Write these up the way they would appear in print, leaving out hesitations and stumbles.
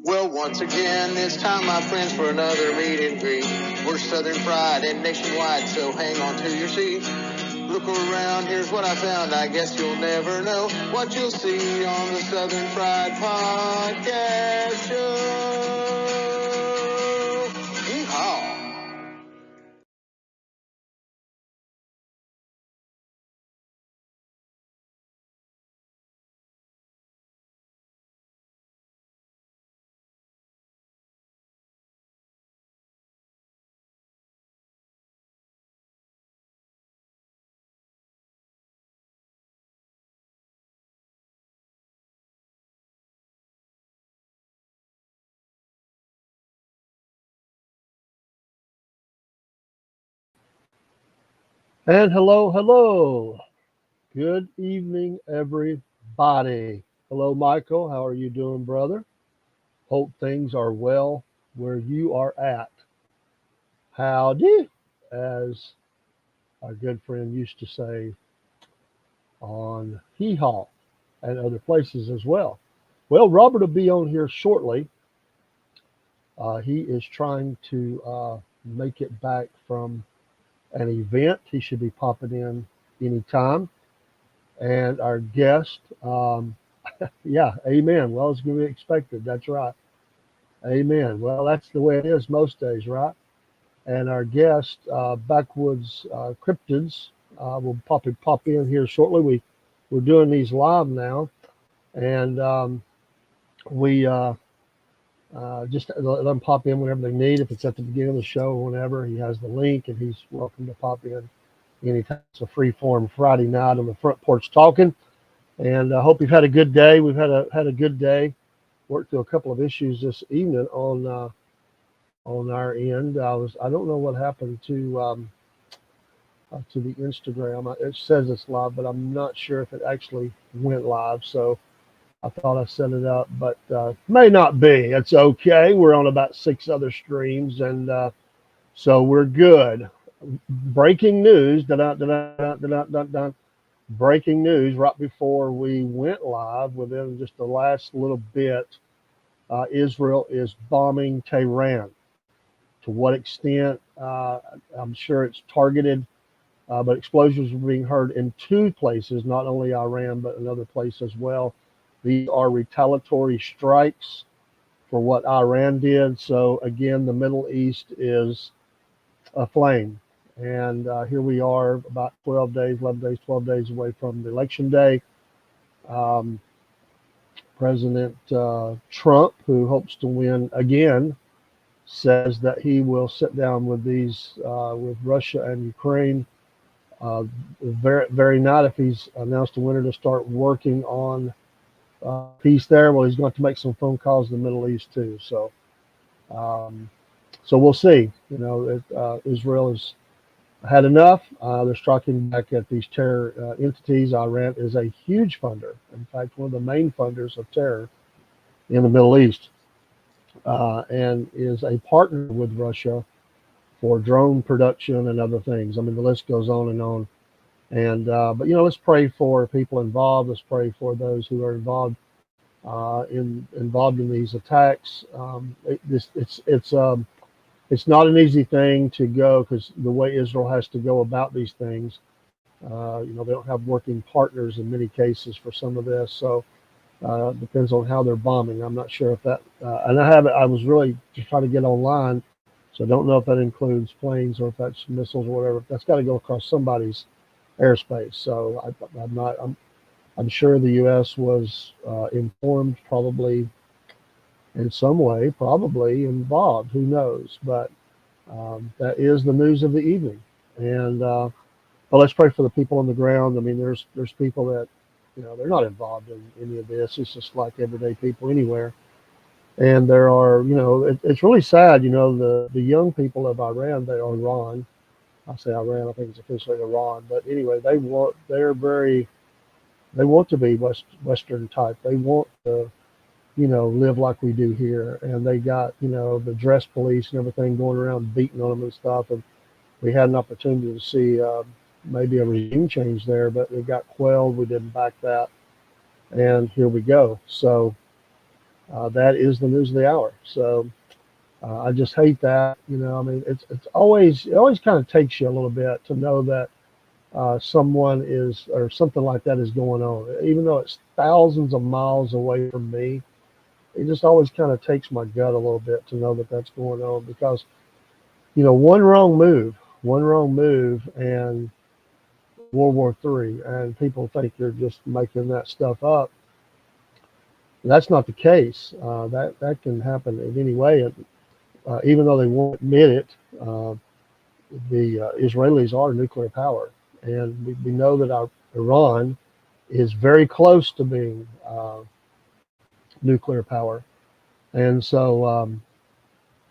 Well, once again, it's time, my friends, for another meet and greet. We're Southern Fried and nationwide, so hang on to your seat. Look around, here's what I found. I guess you'll never know what you'll see on the Southern Fried Podcast Show. Yeehaw! And hello. Good evening, everybody. Hello, Michael. How are you doing, brother? Hope things are well where you are at. Howdy, as our good friend used to say on Hee Haw and other places as well. Well, Robert will be on here shortly. He is trying to make it back from an event. He should be popping in anytime. And our guest, yeah, amen. Well, it's going to be expected. That's right. Amen. Well, that's the way it is most days, right? And our guest, Backwoods Cryptids, will pop in here shortly. We're doing these live now, and we just let them pop in whenever they need. If it's at the beginning of the show or whenever, he has the link, and he's welcome to pop in anytime. It's a free form Friday night on the front porch talking. And I hope you've had a good day. We've had a good day. Worked through a couple of issues this evening on our end. I don't know what happened to the Instagram. It says it's live, but I'm not sure if it actually went live. So I thought I set it up, but may not be. It's okay. We're on about 6 other streams, and so we're good. Breaking news. Breaking news right before we went live, within just the last little bit, Israel is bombing Tehran. To what extent? I'm sure it's targeted, but explosions are being heard in 2 places, not only Iran, but another place as well. These are retaliatory strikes for what Iran did. So again, the Middle East is aflame. And here we are about 12 days, 11 days, 12 days away from the election day. President Trump, who hopes to win again, says that he will sit down with with Russia and Ukraine very night, if he's announced a winner, to start working on peace there. Well, he's going to make some phone calls in the Middle East too. Um, so we'll see. Israel has had enough. They're striking back at these terror entities. Iran is a huge funder. In fact, one of the main funders of terror in the Middle East, and is a partner with Russia for drone production and other things. I mean, the list goes on and on. And but let's pray for people involved. Let's pray for those who are involved in these attacks. It's not an easy thing to go, because the way Israel has to go about these things, they don't have working partners in many cases for some of this. So depends on how they're bombing. I'm not sure if that, and I was really just trying to get online, so I don't know if that includes planes or if that's missiles or whatever. That's got to go across somebody's airspace. So I'm sure the U.S. was informed, probably in some way, probably involved. Who knows? But that is the news of the evening. And but let's pray for the people on the ground. I mean, there's people that they're not involved in any of this. It's just like everyday people anywhere. And there are, it's really sad. The young people of Iran, they are Iran. I say Iran. I think it's officially Iran. But anyway, they want to be Western type. They want to live like we do here. And they got, the dress police and everything going around beating on them and stuff. And we had an opportunity to see maybe a regime change there, but it got quelled. We didn't back that. And here we go. So That is the news of the hour. So I just hate that. I mean, it always kind of takes you a little bit to know that someone is or something like that is going on, even though it's thousands of miles away from me. It just always kind of takes my gut a little bit to know that that's going on because one wrong move, and World War III, and people think you're just making that stuff up. That's not the case. That can happen in any way. Even though they won't admit it, uh, the Israelis are nuclear power, and we know that Iran is very close to being nuclear power. And so,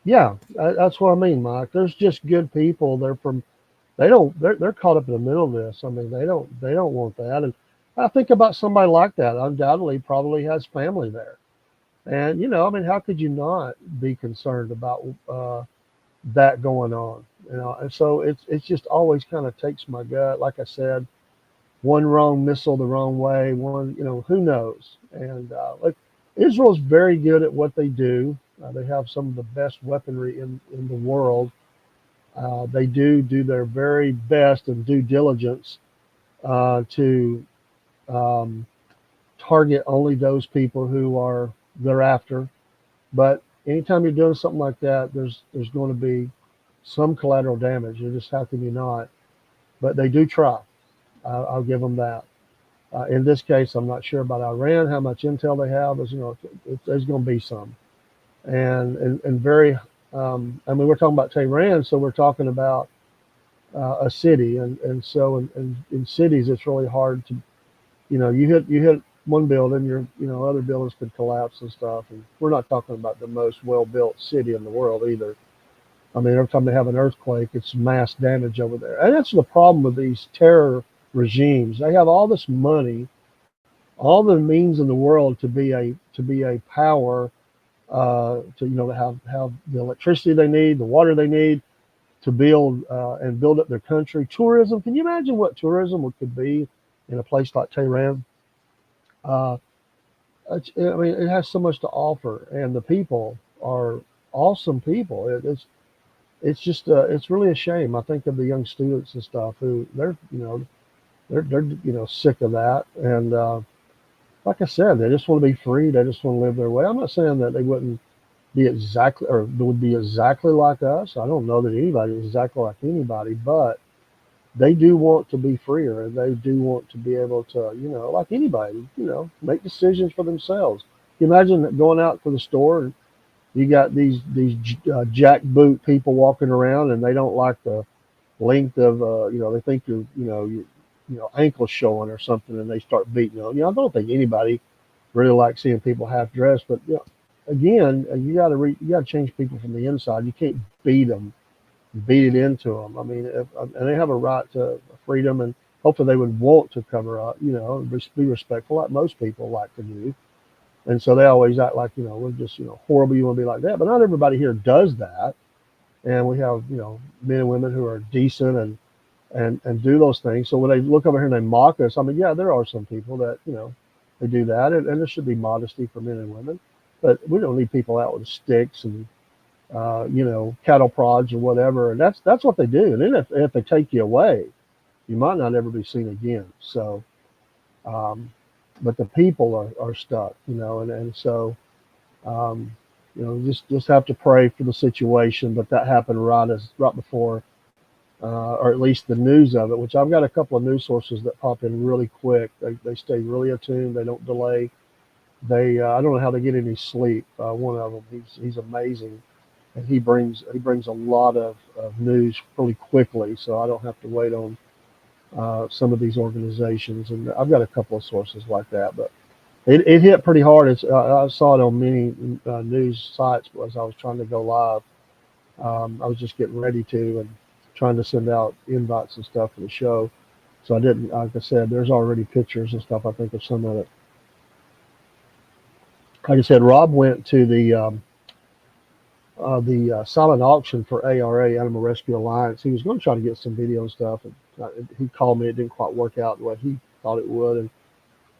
yeah, that's what I mean, Mike. There's just good people. They're caught up in the middle of this. I mean, they don't want that. And I think about somebody like that. Undoubtedly, probably has family there. And I mean, how could you not be concerned about that going on? And so it's just always kind of takes my gut. Like I said, one wrong missile the wrong way, who knows? And like Israel's very good at what they do. They have some of the best weaponry in the world. They do their very best and due diligence to um, target only those people who are they're after. But anytime you're doing something like that, there's going to be some collateral damage. Just how can you not? But they do try. I'll give them that. In this case, I'm not sure about Iran, how much intel they have. There's going to be some, and very. I mean, we're talking about Tehran, so we're talking about a city, and so in cities, it's really hard to, you hit one building, other buildings could collapse and stuff. And we're not talking about the most well-built city in the world either. I mean, every time they have an earthquake, it's mass damage over there. And that's the problem with these terror regimes. They have all this money, all the means in the world to be a power, to have the electricity they need, the water they need to build and build up their country. Tourism. Can you imagine what tourism could be in a place like Tehran? Uh, I mean, it has so much to offer, and the people are awesome people. It's just it's really a shame. I think of the young students and stuff who they're sick of that, and like I said, they just want to be free. They just want to live their way. I'm not saying that they wouldn't be exactly or would be exactly like us. I don't know that anybody is exactly like anybody, but they do want to be freer, and they do want to be able to, like anybody, make decisions for themselves. You imagine going out to the store and you got these jackboot people walking around, and they don't like the length of, they think your ankle showing or something, and they start beating on. I don't think anybody really likes seeing people half dressed, but again, you got to change people from the inside. You can't beat it into them. I mean, and they have a right to freedom, and hopefully they would want to cover up, be respectful, like most people like to do. And so they always act like, we're just, horrible. You want to be like that, but not everybody here does that. And we have, men and women who are decent and do those things. So when they look over here and they mock us, I mean, yeah, there are some people that, they do that, and there should be modesty for men and women, but we don't need people out with sticks and cattle prods or whatever. And that's what they do. And then if they take you away, you might not ever be seen again. So, um, but the people are stuck, and so, um, just have to pray for the situation. But that happened right before, or at least the news of it, which I've got a couple of news sources that pop in really quick. They stay really attuned. They don't delay. I don't know how they get any sleep. One of them, he's amazing, and he brings a lot of news really quickly, so I don't have to wait on some of these organizations. And I've got a couple of sources like that, but it hit pretty hard. I saw it on many news sites as I was trying to go live. I was just getting ready to and trying to send out invites and stuff for the show. So I didn't, like I said, there's already pictures and stuff, I think, of some of it. Like I said, Rob went to the silent auction for ARA, Animal Rescue Alliance. He was going to try to get some video and stuff, and he called me. It didn't quite work out the way he thought it would, and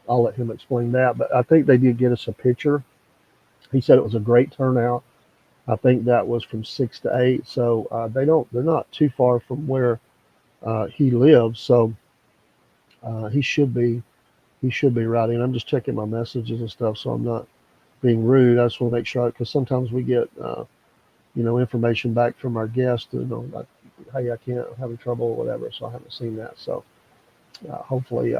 I'll let him explain that. But I think they did get us a picture He said it was a great turnout. I think that was from 6 to 8. So they're not too far from where he lives. So he should be routing. I'm just checking my messages and stuff, so I'm not being rude. I just want to make sure because sometimes we get information back from our guests. Like, hey, I can't, I'm having trouble or whatever. So I haven't seen that. So hopefully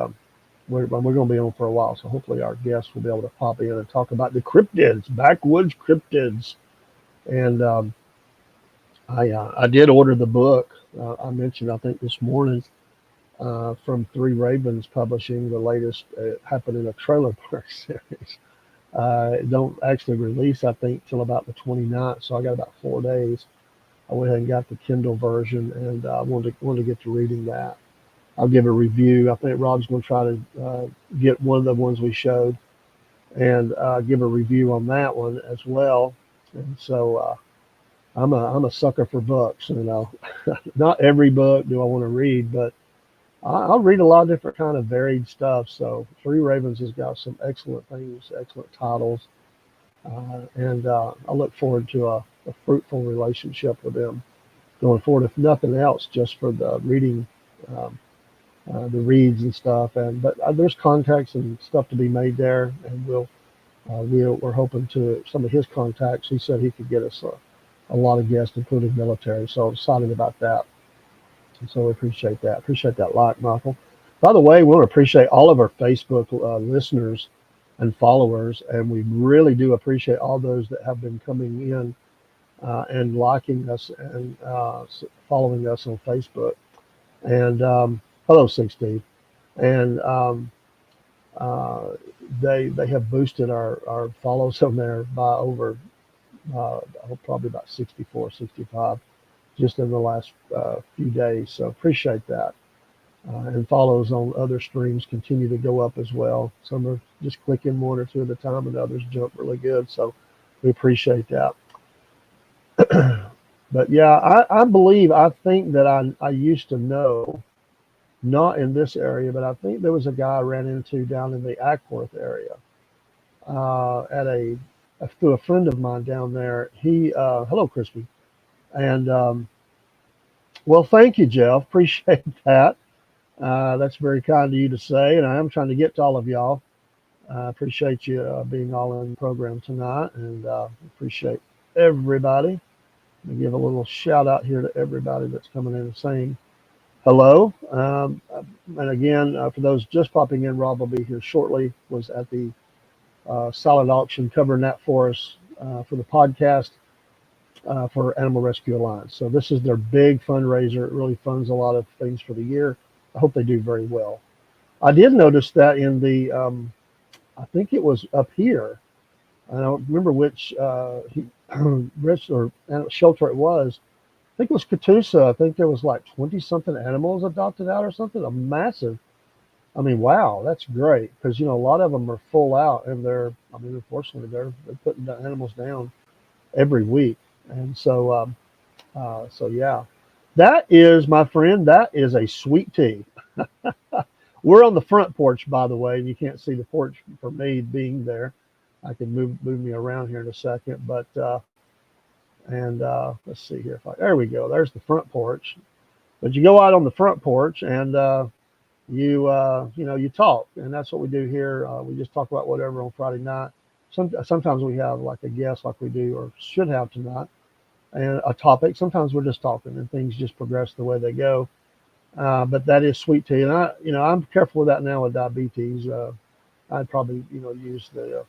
we're going to be on for a while. So hopefully our guests will be able to pop in and talk about the cryptids, backwoods cryptids. And I did order the book. I mentioned I think this morning from Three Ravens Publishing, the latest happened in a trailer park series. It don't actually release, I think, till about the 29th. So I got about 4 days. I went ahead and got the Kindle version, and I wanted to get to reading that. I'll give a review. I think Rob's going to try to get one of the ones we showed and give a review on that one as well. And so I'm a sucker for books. Not every book do I want to read, but I'll read a lot of different kind of varied stuff. So Three Ravens has got some excellent things, excellent titles, and I look forward to a fruitful relationship with them going forward. If nothing else, just for the reading, um, the reads and stuff. But there's contacts and stuff to be made there, and we're hoping to some of his contacts. He said he could get us a lot of guests, including military. So I'm excited about that. And so we appreciate that. Appreciate that a lot, Michael. By the way, we want to appreciate all of our Facebook listeners and followers, and we really do appreciate all those that have been coming in and liking us and following us on Facebook. And hello, Six Steve. And uh, they have boosted our follows on there by over probably about 64, 65 just in the last few days. So appreciate that. And follows on other streams continue to go up as well. Some are just clicking one or two at a time, and others jump really good. So we appreciate that. But yeah, I think that I used to know, not in this area, but I think there was a guy I ran into down in the Ackworth area at through a friend of mine down there. Hello, Crispy. And well, thank you, Jeff. Appreciate that. That's very kind of you to say, and I am trying to get to all of y'all. I appreciate you being all in the program tonight, and appreciate everybody. Let me give a little shout out here to everybody that's coming in and saying hello. And again, for those just popping in, Rob will be here shortly. Was at the silent auction covering that for us for the podcast for Animal Rescue Alliance. So this is their big fundraiser. It really funds a lot of things for the year. I hope they do very well. I did notice that in the, I think it was up here. I don't remember which rich or shelter it was. I think it was Catoosa. I think there was like 20 something animals adopted out or something. A massive. I mean, wow, that's great because a lot of them are full out and unfortunately they're putting the animals down every week, and so yeah, that is my friend. That is a sweet tea. We're on the front porch, by the way, and you can't see the porch for me being there. I can move me around here in a second, but and let's see here. There we go. There's the front porch. But you go out on the front porch and you talk, and that's what we do here. We just talk about whatever on Friday night. Sometimes we have like a guest, like we do or should have tonight, and a topic. Sometimes we're just talking, and things just progress the way they go. But that is sweet tea, and I'm careful with that now with diabetes. I'd probably use the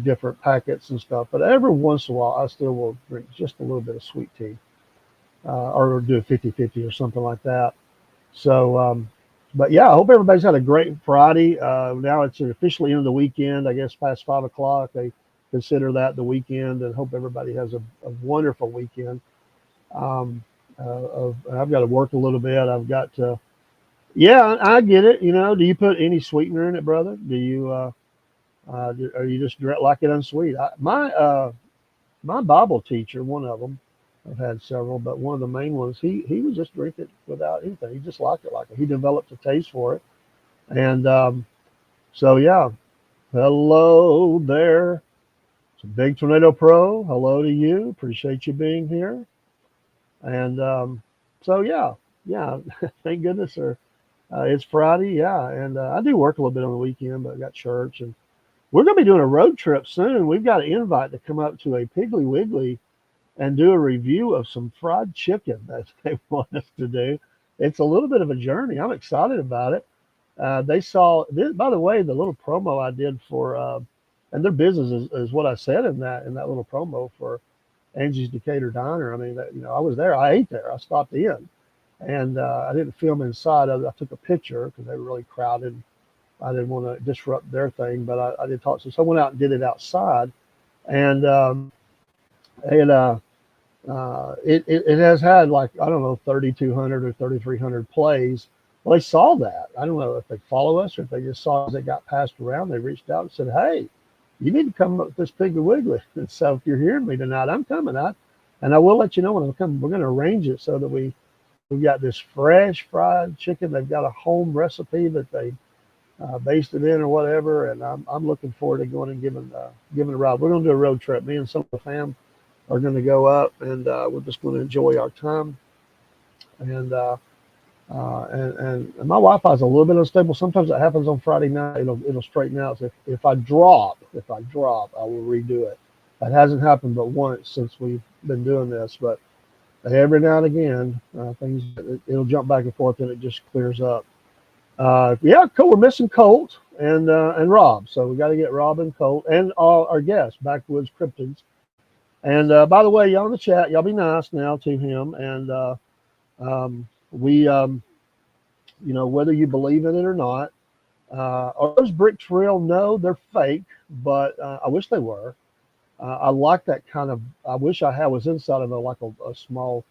different packets and stuff, but every once in a while I still will drink just a little bit of sweet tea, or do a 50-50 or something like that. So, but yeah, I hope everybody's had a great Friday. Now it's officially into the weekend. I guess past 5 o'clock, they consider that the weekend, and hope everybody has a wonderful weekend. I've got to work a little bit. I've got to, yeah, I get it. Do you put any sweetener in it, brother? Do you, or you just like it unsweet? My Bible teacher, one of them, I've had several, but one of the main ones, he would just drink it without anything. He just liked it like it. He developed a taste for it. And so, yeah, hello there. So Big Tornado Pro, hello to you. Appreciate you being here. And so yeah, thank goodness, sir. It's Friday, yeah, and I do work a little bit on the weekend, but I got church, and we're going to be doing a road trip soon. We've got an invite to come up to a Piggly Wiggly and do a review of some fried chicken that they want us to do. It's a little bit of a journey. I'm excited about it. They saw this, by the way, the little promo I did for, and their business is what I said in that little promo for Angie's Decatur Diner. I mean, I was there. I ate there. I stopped in, and I didn't film inside. I took a picture because they were really crowded. I didn't want to disrupt their thing, but I did talk. So I went out and did it outside, and it, it has had, like, I don't know, 3,200 or 3,300 plays. Well, they saw that. I don't know if they follow us or if they just saw as it got passed around. They reached out and said, "Hey, you need to come up with this Piggly Wiggly." And so if you're hearing me tonight, I'm coming out, and I will let you know when I'm coming. We're going to arrange it so that we've got this fresh fried chicken. They've got a home recipe that they based it in or whatever, and I'm looking forward to going and giving a ride. We're going to do a road trip. Me and some of the fam are going to go up, and we're just going to enjoy our time. And and my Wi-Fi is a little bit unstable. Sometimes it happens on Friday night. It'll straighten out. So if I drop, I will redo it. That hasn't happened but once since we've been doing this, but every now and again, things it'll jump back and forth and it just clears up. Yeah, cool. We're missing Colt and Rob, so we got to get Rob and Colt and our guest, Backwoods Cryptids. And by the way, y'all in the chat, y'all be nice now to him. And we, whether you believe in it or not, are those bricks real? No, they're fake, but I wish they were. I like that kind of. I wish I was inside of a small,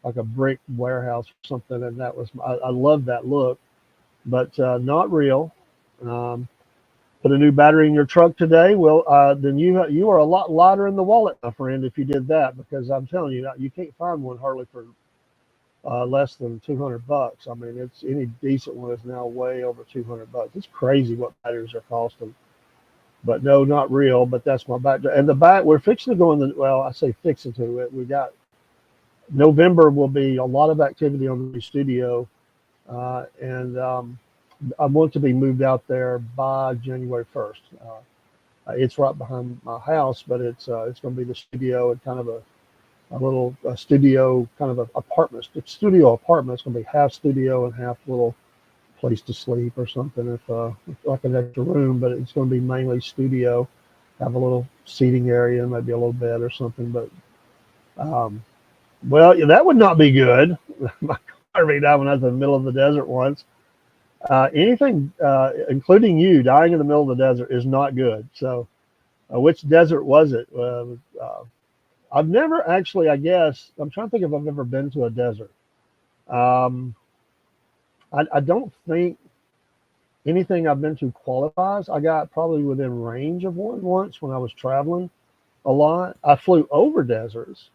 like a brick warehouse or something, and that was. I love that look, but not real. Um, Put a new battery in your truck today. Well, then you are a lot lighter in the wallet, my friend, if you did that, because I'm telling you, you can't find one hardly for less than $200. I mean, it's any decent one is now way over $200. It's crazy what batteries are costing. But no, not real. But that's my back. And the back, we're fixing to go in the. Well, I say fixing to it. We got November will be a lot of activity on the studio, and I want to be moved out there by January 1st. It's right behind my house, but it's going to be the studio and kind of a little studio kind of a apartment. It's studio apartment. It's going to be half studio and half little place to sleep or something. If like an extra room, but it's going to be mainly studio. Have a little seating area, maybe a little bed or something. But well, yeah, that would not be good. My car ran out when I was in the middle of the desert once. Anything, including you, dying in the middle of the desert is not good. So, which desert was it? I've never actually, I guess, I'm trying to think if I've ever been to a desert. Um, I don't think anything I've been to qualifies. I got probably within range of one once when I was traveling a lot. I flew over deserts,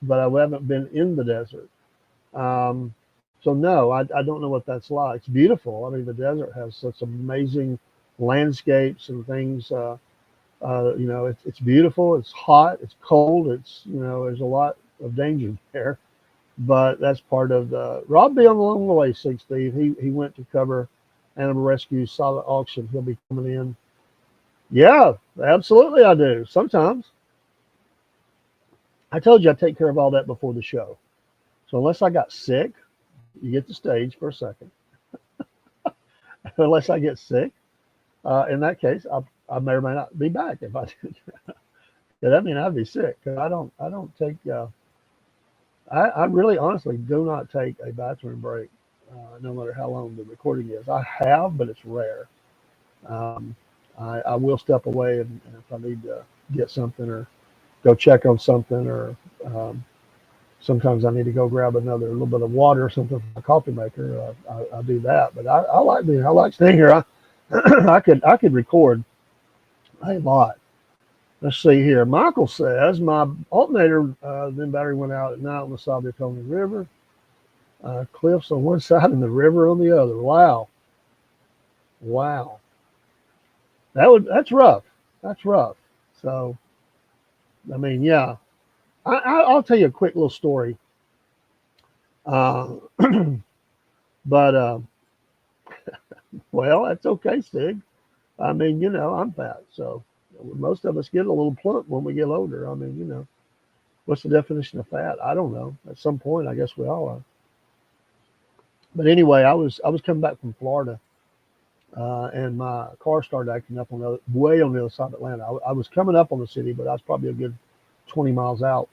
but I haven't been in the desert. Um, so no, I don't know what that's like. It's beautiful. I mean, the desert has such amazing landscapes and things. It's beautiful. It's hot. It's cold. There's a lot of danger there, but that's part of the. Rob be on the long way, Sig Steve. He went to cover Animal Rescue Solid Auction. He'll be coming in. Yeah, absolutely, I do. Sometimes I told you I take care of all that before the show. So unless I got sick, you get the stage for a second. Unless I get sick, in that case, I may or may not be back if I did. Yeah, that means I'd be sick. Cause I don't take. I really honestly do not take a bathroom break, no matter how long the recording is. I have, but it's rare. Um, I will step away and if I need to get something or go check on something or um, sometimes I need to go grab another little bit of water or something from a coffee maker. I do that, but I like staying here. I could record a lot. Let's see here. Michael says my alternator then battery went out at night on the side of the Talkin River. Cliffs on one side and the river on the other. Wow. That's rough. That's rough. So I mean, yeah. I'll tell you a quick little story. Uh, but well, that's okay, Stig. I mean, I'm fat, so most of us get a little plump when we get older. I mean, what's the definition of fat? I don't know. At some point, I guess we all are. But anyway, I was coming back from Florida, and my car started acting up way on the other side of Atlanta. I was coming up on the city, but I was probably a good 20 miles out.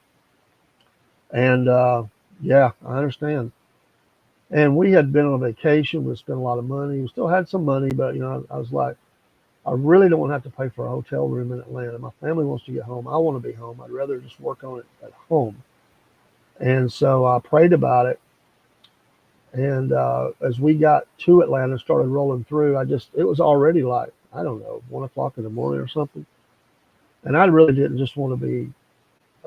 And yeah, I understand. And we had been on vacation. We spent a lot of money. We still had some money, but I was like, I really don't want to have to pay for a hotel room in Atlanta. My family wants to get home. I want to be home. I'd rather just work on it at home. And so I prayed about it. And as we got to Atlanta, started rolling through, it was already like, I don't know, 1 o'clock in the morning or something. And I really didn't just want to be,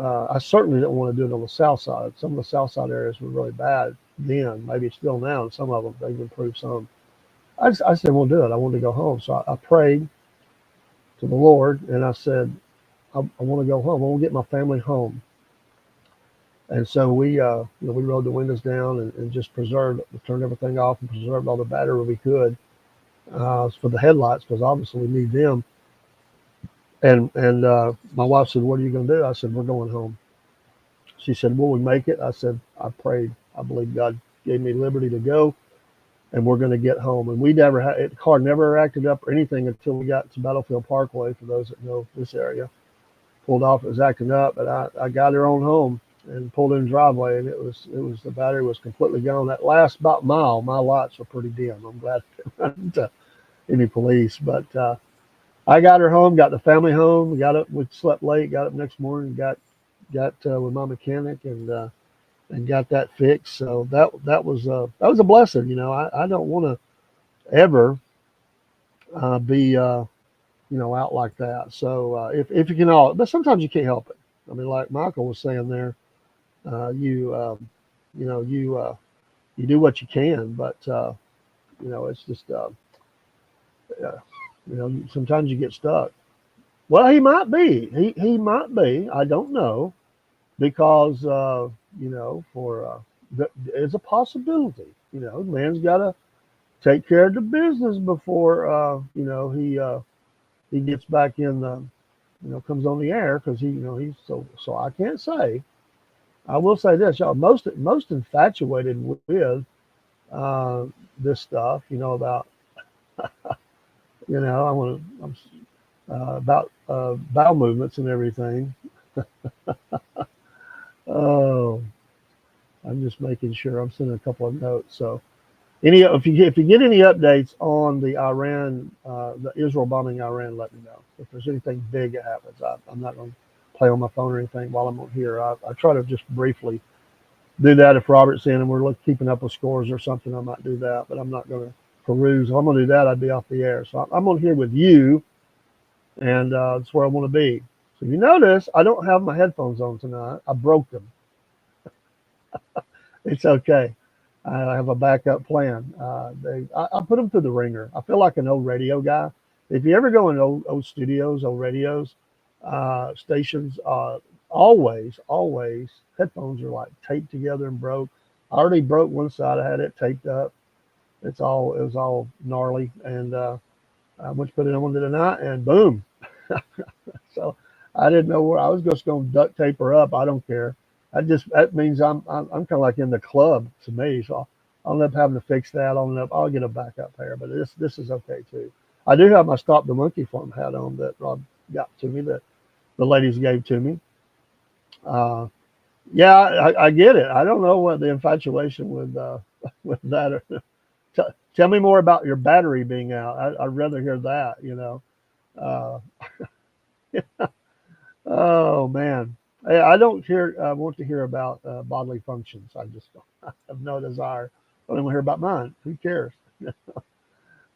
I certainly didn't want to do it on the south side. Some of the south side areas were really bad then, maybe still now, and some of them, they've improved some. I said, we'll do it. I wanted to go home. So I prayed to the Lord and I said, I want to go home. I want to get my family home. And so we rolled the windows down and just turned everything off and preserved all the battery we could for the headlights because obviously we need them. And my wife said, "What are you going to do?" I said, "We're going home." She said, "Will we make it?" I said, "I prayed. I believe God gave me liberty to go, and we're going to get home." And we never had the car never acted up or anything until we got to Battlefield Parkway. For those that know this area, pulled off. It was acting up, but I got her on home and pulled in the driveway, and it was the battery was completely gone. That last about mile, my lights were pretty dim. I'm glad I didn't run into any police, but I got her home, got the family home. We got up, we slept late, got up next morning, got with my mechanic and got that fixed. So that was a blessing. I don't want to ever be out like that. So if you can all, but sometimes you can't help it. I mean, like Michael was saying there, you you know you do what you can, but it's just uh, sometimes you get stuck. Well, he might be. He might be. I don't know because for it's a possibility. Man's got to take care of the business before he gets back in the comes on the air because he's so I can't say. I will say this, y'all. Most infatuated with uh, this stuff. About I want to. About bowel movements and everything. Oh, I'm just making sure. I'm sending a couple of notes. So, if you get any updates on the Israel bombing Iran, let me know. If there's anything big that happens, I'm not going to play on my phone or anything while I'm on here. I try to just briefly do that if Robert's in and we're keeping up with scores or something. I might do that, but I'm not going to peruse. If I'm going to do that, I'd be off the air. So I'm on here with you, and that's where I want to be. So if you notice, I don't have my headphones on tonight. I broke them. It's okay. I have a backup plan. I put them through the ringer. I feel like an old radio guy. If you ever go in old studios, old radios, stations, always headphones are like taped together and broke. I already broke one side. I had it taped up. It was all gnarly, and I went to put it on tonight, and boom. So I didn't know where I was just going to duct tape her up. I don't care. That means I'm kind of like in the club to me. So I'll end up having to fix that. I'll get a backup pair, but this is okay too. I do have my Stop the Monkey Farm hat on that Rob got to me that the ladies gave to me. Uh, yeah, I get it. I don't know what the infatuation with with that. Tell me more about your battery being out. I'd rather hear that. Uh, Oh man, I don't hear. I want to hear about bodily functions. I just don't, I have no desire. I don't want to hear about mine. Who cares?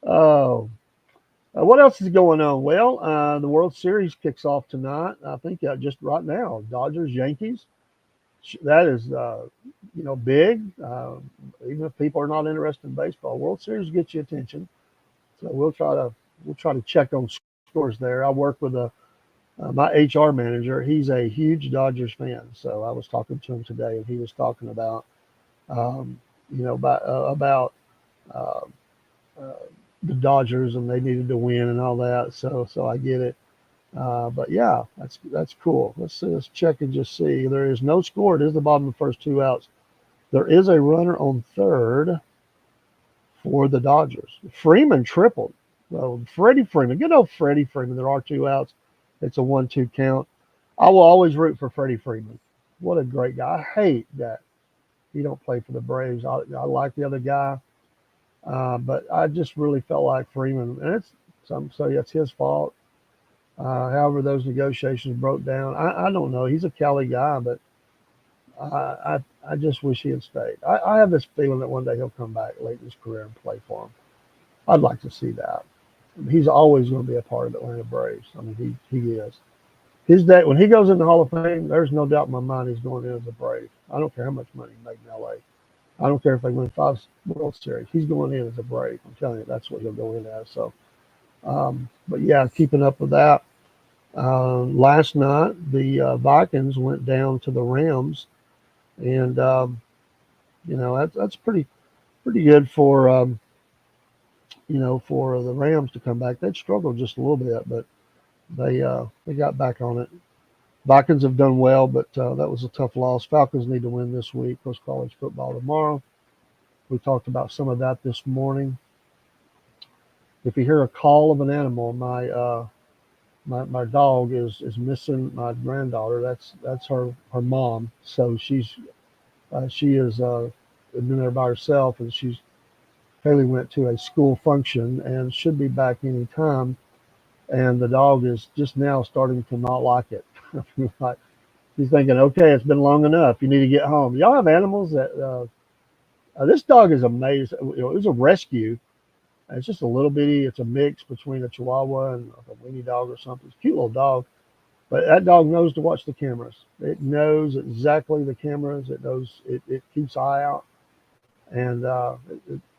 Oh, what else is going on? Well, the World Series kicks off tonight. I think just right now, Dodgers Yankees. That is big. Even if people are not interested in baseball, World Series gets your attention. So we'll try to check on scores there. I work with a My HR manager, he's a huge Dodgers fan. So I was talking to him today, and he was talking about, um, about uh, uh, the Dodgers, and they needed to win and all that. So I get it. But yeah, that's cool. Let's check and just see. There is no score. It is the bottom of the first two outs. There is a runner on third for the Dodgers. Freeman tripled. Well, Freddie Freeman, good old Freddie Freeman. There are two outs. It's a 1-2 count. I will always root for Freddie Freeman. What a great guy. I hate that he don't play for the Braves. I like the other guy, but I just really felt like Freeman, and it's some say it's his fault. However, those negotiations broke down. I don't know. He's a Cali guy, but I just wish he had stayed. I have this feeling that one day he'll come back late in his career and play for him. I'd like to see that. He's always going to be a part of Atlanta Braves. I mean, he is. His day when he goes in the Hall of Fame, there's no doubt in my mind he's going in as a Brave. I don't care how much money he makes in L.A. I don't care if they win 5 World Series. He's going in as a Brave. I'm telling you, that's what he'll go in as. So, but yeah, keeping up with that. Last night, the Vikings went down to the Rams, and that's pretty good for for the Rams to come back. They'd struggled just a little bit, but they got back on it. Vikings have done well, but that was a tough loss. Falcons need to win this week. Of course, college football tomorrow. We talked about some of that this morning. If you hear a call of an animal, my dog is missing my granddaughter. That's her mom. So she is been there by herself, and Haley went to a school function and should be back any time. And the dog is just now starting to not like it. Like, he's thinking, okay, it's been long enough. You need to get home. Y'all have animals that this dog is amazing. It was a rescue. It's just a little bitty. It's a mix between a Chihuahua and like a weenie dog or something. It's a cute little dog, but that dog knows to watch the cameras. It knows exactly the cameras. It knows it keeps eye out, and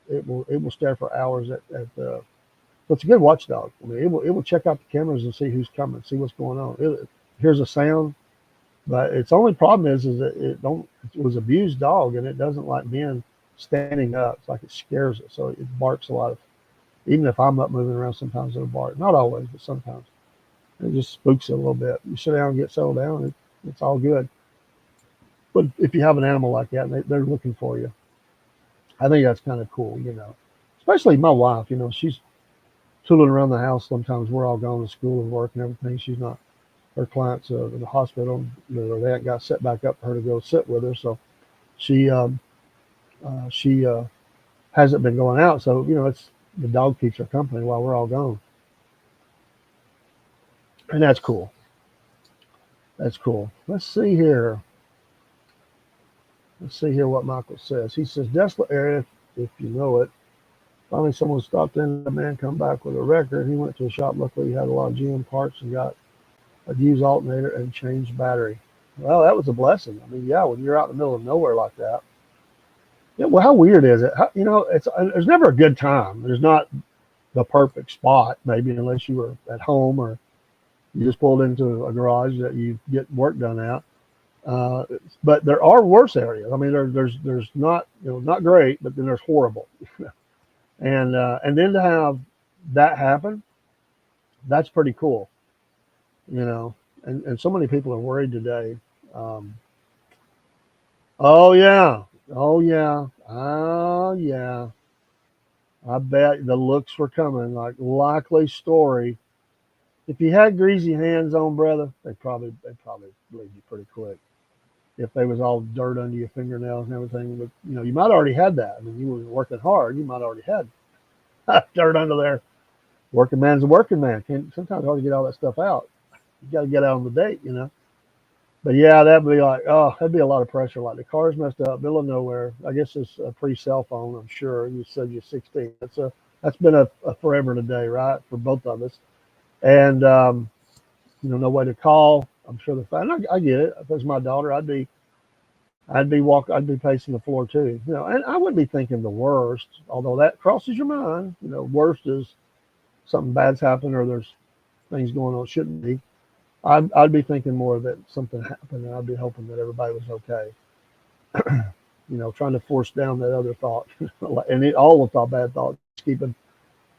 it will stare for hours at the. So it's a good watchdog. I mean, it will check out the cameras and see who's coming, see what's going on. It hears a sound, but its only problem is that it was an abused dog, and it doesn't like being standing up. It's like it scares it, so it barks a lot of. Even if I'm up moving around, sometimes it'll bark. Not always, but sometimes. It just spooks it a little bit. You sit down and get settled down, it's all good. But if you have an animal like that, and they're looking for you, I think that's kind of cool. Especially my wife, she's tooling around the house sometimes. We're all gone to school and work and everything. She's not, her clients in the hospital, they haven't got set back up for her to go sit with her. So she hasn't been going out. So, it's the dog keeps her company while we're all gone. And that's cool. That's cool. Let's see here. Let's see here what Michael says. He says, desolate area, if you know it. Finally, someone stopped in. A man come back with a record. He went to a shop. Luckily, he had a lot of GM parts and got a used alternator and changed battery. Well, that was a blessing. I mean, yeah, when you're out in the middle of nowhere like that. Yeah, well, how weird is it? There's never a good time. There's not the perfect spot, maybe, unless you were at home or you just pulled into a garage that you get work done at. Uh, but there are worse areas. I mean, there's not not great, but then there's horrible. And then to have that happen, that's pretty cool. You know, and so many people are worried today. Um, oh yeah, oh yeah, oh yeah. I bet the looks were coming. Like likely story. If you had greasy hands on, brother, they probably believe you pretty quick. If they was all dirt under your fingernails and everything, but you might already had that. I mean, you were working hard. You might already had dirt under there. Working man's a working man. Can't sometimes hard to get all that stuff out. You got to get out on the date. But yeah, that'd be a lot of pressure. Like the car's messed up, middle of nowhere. I guess it's a pre-cell phone. I'm sure you said you're 16. That's been a forever today, right, for both of us. And no way to call. I'm sure the fan. I get it. If it was my daughter, I'd be pacing the floor too. And I wouldn't be thinking the worst, although that crosses your mind. Worst is something bad's happened or there's things going on shouldn't be. I'd be thinking more that something happened, and I'd be hoping that everybody was okay. Trying to force down that other thought, and all the bad thoughts, keeping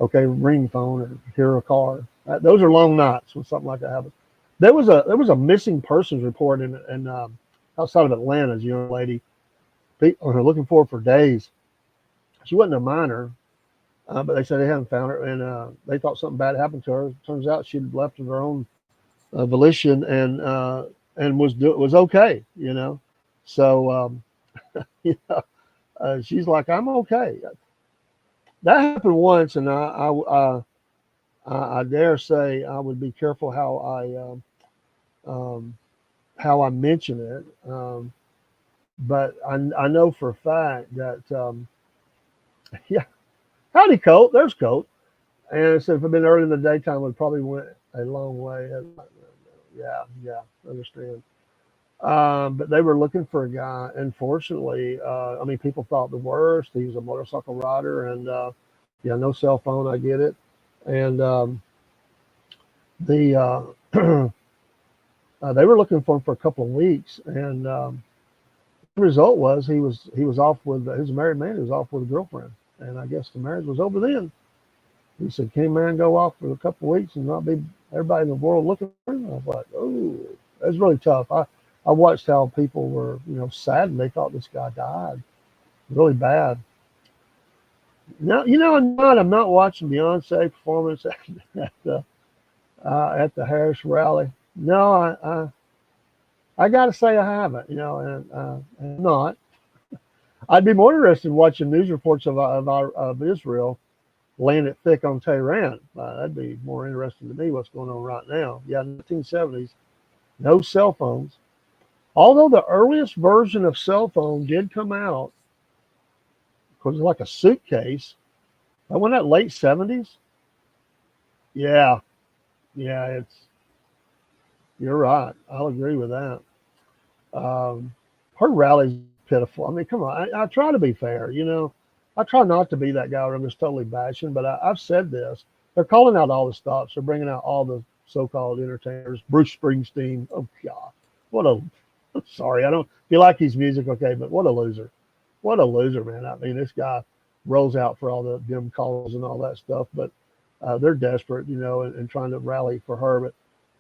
okay, ring phone or hear a car. Those are long nights when something like that happens. There was a missing persons report in outside of Atlanta. As a young lady, people are looking for days. She wasn't a minor, but they said they hadn't found her, and they thought something bad happened to her. Turns out she'd left of her own volition and was okay. So you know, she's like, I'm okay. That happened once, and I dare say I would be careful how I mention it. But I know for a fact that yeah, howdy Colt, there's Colt, and so if it'd been early in the daytime, it probably went a long way. Yeah, understand. But they were looking for a guy. Unfortunately, I mean, people thought the worst. He was a motorcycle rider, and yeah, no cell phone. I get it. And the they were looking for him for a couple of weeks, and the result was he was off with he was a married man. He was off with a girlfriend, and I guess the marriage was over then. He said, "Can man go off for a couple of weeks and not be everybody in the world looking for him?" I thought, oh, that's really tough. I watched how people were saddened. They thought this guy died. Really bad. Now I'm not watching Beyonce performance at the Harris rally. No, I got to say I haven't. And I'm not. I'd be more interested in watching news reports of Israel laying it thick on Tehran. That'd be more interesting to me. What's going on right now? Yeah, 1970s, no cell phones. Although the earliest version of cell phone did come out, because it's like a suitcase. I went that late 70s. Yeah, yeah, you're right. I'll agree with that. Her rally's pitiful. I mean, come on. I try to be fair. I try not to be that guy where I'm just totally bashing, but I've said this. They're calling out all the stops. They're bringing out all the so-called entertainers. Bruce Springsteen. Oh, God. What a, sorry, I don't feel like he's music, okay, but what a loser. What a loser, man. I mean, this guy rolls out for all the dim calls and all that stuff, but they're desperate, and trying to rally for her. But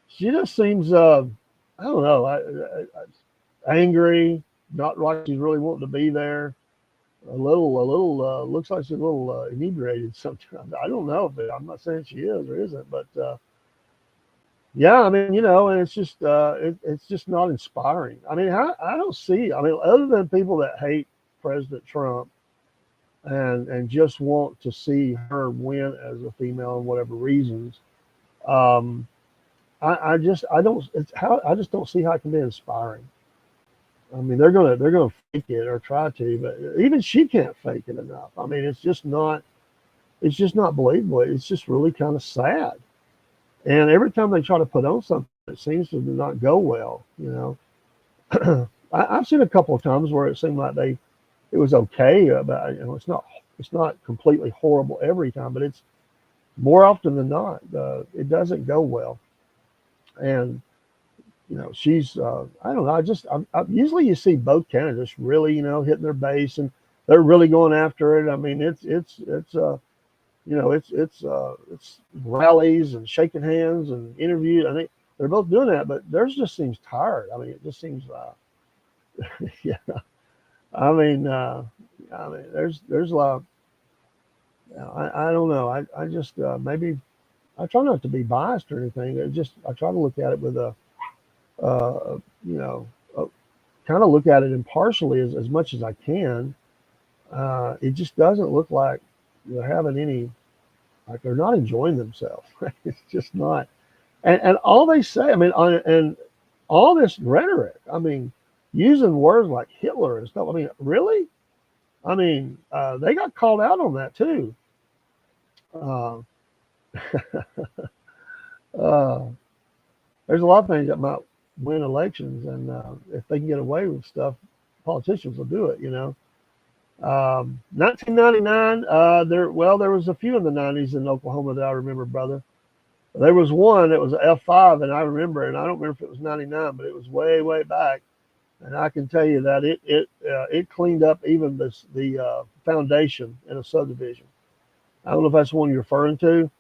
she just seems, I don't know, angry, not like she's really wanting to be there. A little, looks like she's a little inebriated sometimes. I don't know, but I'm not saying she is or isn't, but yeah, I mean, and it's just not inspiring. I mean, I don't see. I mean, other than people that hate President Trump and just want to see her win as a female and whatever reasons, um, I don't it's how I just don't see how it can be inspiring. I mean, they're gonna fake it or try to, but even she can't fake it enough. I mean, it's just not believable. It's just really kind of sad. And every time they try to put on something, it seems to not go well. I've seen a couple of times where it seemed like it was okay, but it's not completely horrible every time, but it's more often than not it doesn't go well. And she's I don't know. Usually you see both candidates really hitting their base, and they're really going after it. I mean, it's rallies and shaking hands and interviews. I think they're both doing that, but theirs just seems tired. I mean, it just seems yeah. I mean, there's a lot. I don't know. I just maybe I try not to be biased or anything. I try to look at it with a uh, you know, kind of look at it impartially as much as I can. It just doesn't look like they're having any, like they're not enjoying themselves. It's just not. And all they say, I mean, and all this rhetoric, I mean, using words like Hitler and stuff. I mean, really? I mean, they got called out on that too. Uh, uh, there's a lot of things that might win elections, and if they can get away with stuff, politicians will do it. 1999, there was a few in the 90s in Oklahoma that I remember, brother. There was one that was an F5, and I remember, and I don't remember if it was 99, but it was way, way back. And I can tell you that it cleaned up even the foundation in a subdivision. I don't know if that's the one you're referring to,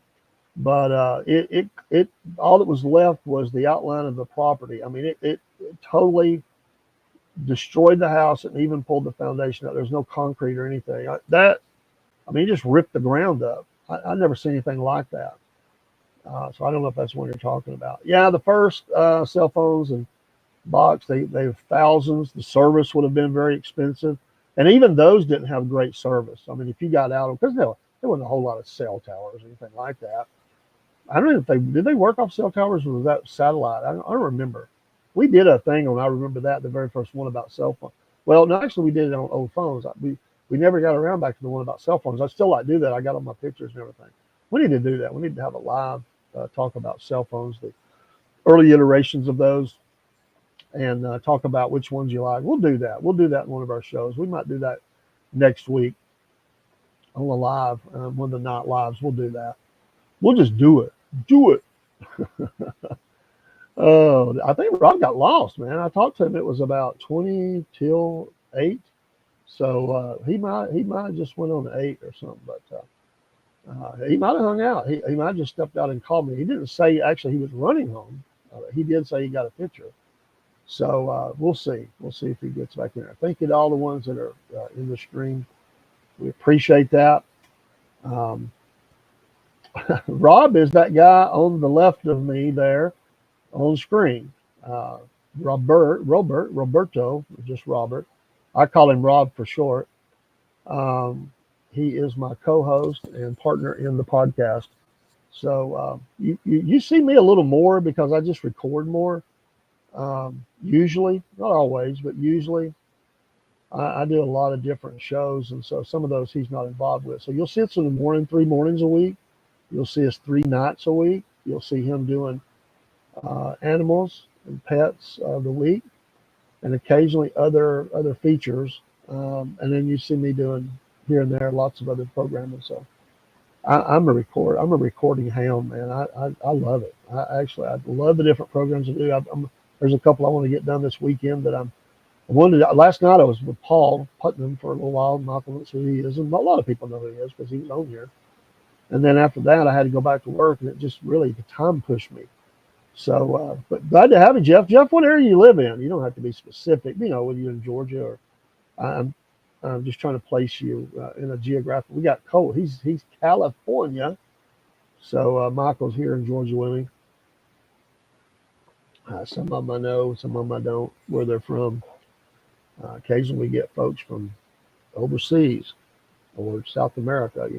but it all that was left was the outline of the property. I mean, it totally destroyed the house and even pulled the foundation out. There's no concrete or anything. I mean, it just ripped the ground up. I never seen anything like that. So I don't know if that's what you're talking about. Yeah, the first cell phones and box, they have thousands. The service would have been very expensive, and even those didn't have great service. I mean, if you got out, because there wasn't a whole lot of cell towers or anything like that. I don't know if they did they work off cell towers or was that satellite. I don't remember. We did a thing on I remember that the very first one about cell phones. Well, no, actually we did it on old phones. We never got around back to the one about cell phones. I still like to do that. I got all my pictures and everything. We need to do that. We need to have a live talk about cell phones, the early iterations of those, and talk about which ones you like. We'll do that. We'll do that in one of our shows. We might do that next week on the live, one of the night lives. We'll do that. We'll just do it. Do it. Oh, I think Rob got lost, man. I talked to him. It was about 20 till 8. So he might have just went on to 8 or something, but he might have hung out. He might have just stepped out and called me. He didn't say actually he was running home. He did say he got a picture. So we'll see. We'll see if he gets back in there. Thank you to all the ones that are in the stream. We appreciate that. Um, Rob is that guy on the left of me there on screen. Uh, Roberto, just Robert. I call him Rob for short. Um, he is my co-host and partner in the podcast. So you see me a little more because I just record more. Usually, not always, but usually I do a lot of different shows, and so some of those he's not involved with. So you'll see us in the morning, 3 mornings a week. You'll see us 3 nights a week. You'll see him doing animals and pets of the week, and occasionally other features. And then you see me doing here and there lots of other programming. So I'm a recording hound, man. I love it. I love the different programs I do. There's a couple I want to get done this weekend that I wanted. Last night I was with Paul Putnam for a little while. Michael knows who he is, and a lot of people know who he is because he was on here. And then after that, I had to go back to work, and it just really the time pushed me. So, but glad to have you, Jeff. Jeff, what area you live in? You don't have to be specific. Whether you're in Georgia or I'm, I'm just trying to place you in a geographic. We got Cole. He's California. So Michael's here in Georgia with me. Some of them I know, some of them I don't. Where they're from. Occasionally we get folks from overseas or South America.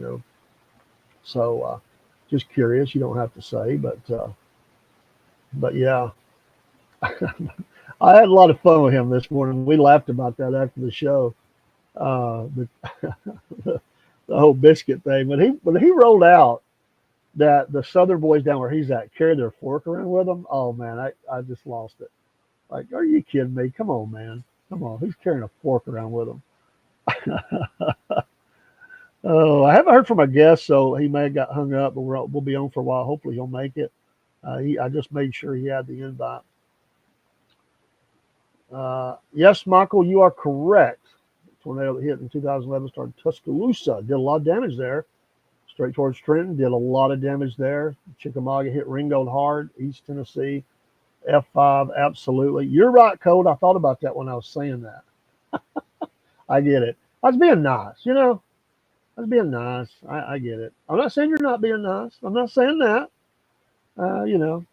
So just curious. You don't have to say, but yeah. I had a lot of fun with him this morning. We laughed about that after the show, the, the whole biscuit thing. When he rolled out that the Southern boys down where he's at carry their fork around with them, oh man, I just lost it. Like, are you kidding me? Come on, man. Come on. Who's carrying a fork around with him? Oh, I haven't heard from a guest, so he may have got hung up, but we'll be on for a while. Hopefully he'll make it. I just made sure he had the invite. Yes, Michael, you are correct. Tornado that hit in 2011 started Tuscaloosa. Did a lot of damage there. Straight towards Trenton, did a lot of damage there. Chickamauga hit Ringgold hard. East Tennessee, F5, absolutely. You're right, Code. I thought about that when I was saying that. I get it. I was being nice, I was being nice. I get it. I'm not saying you're not being nice. I'm not saying that. You know,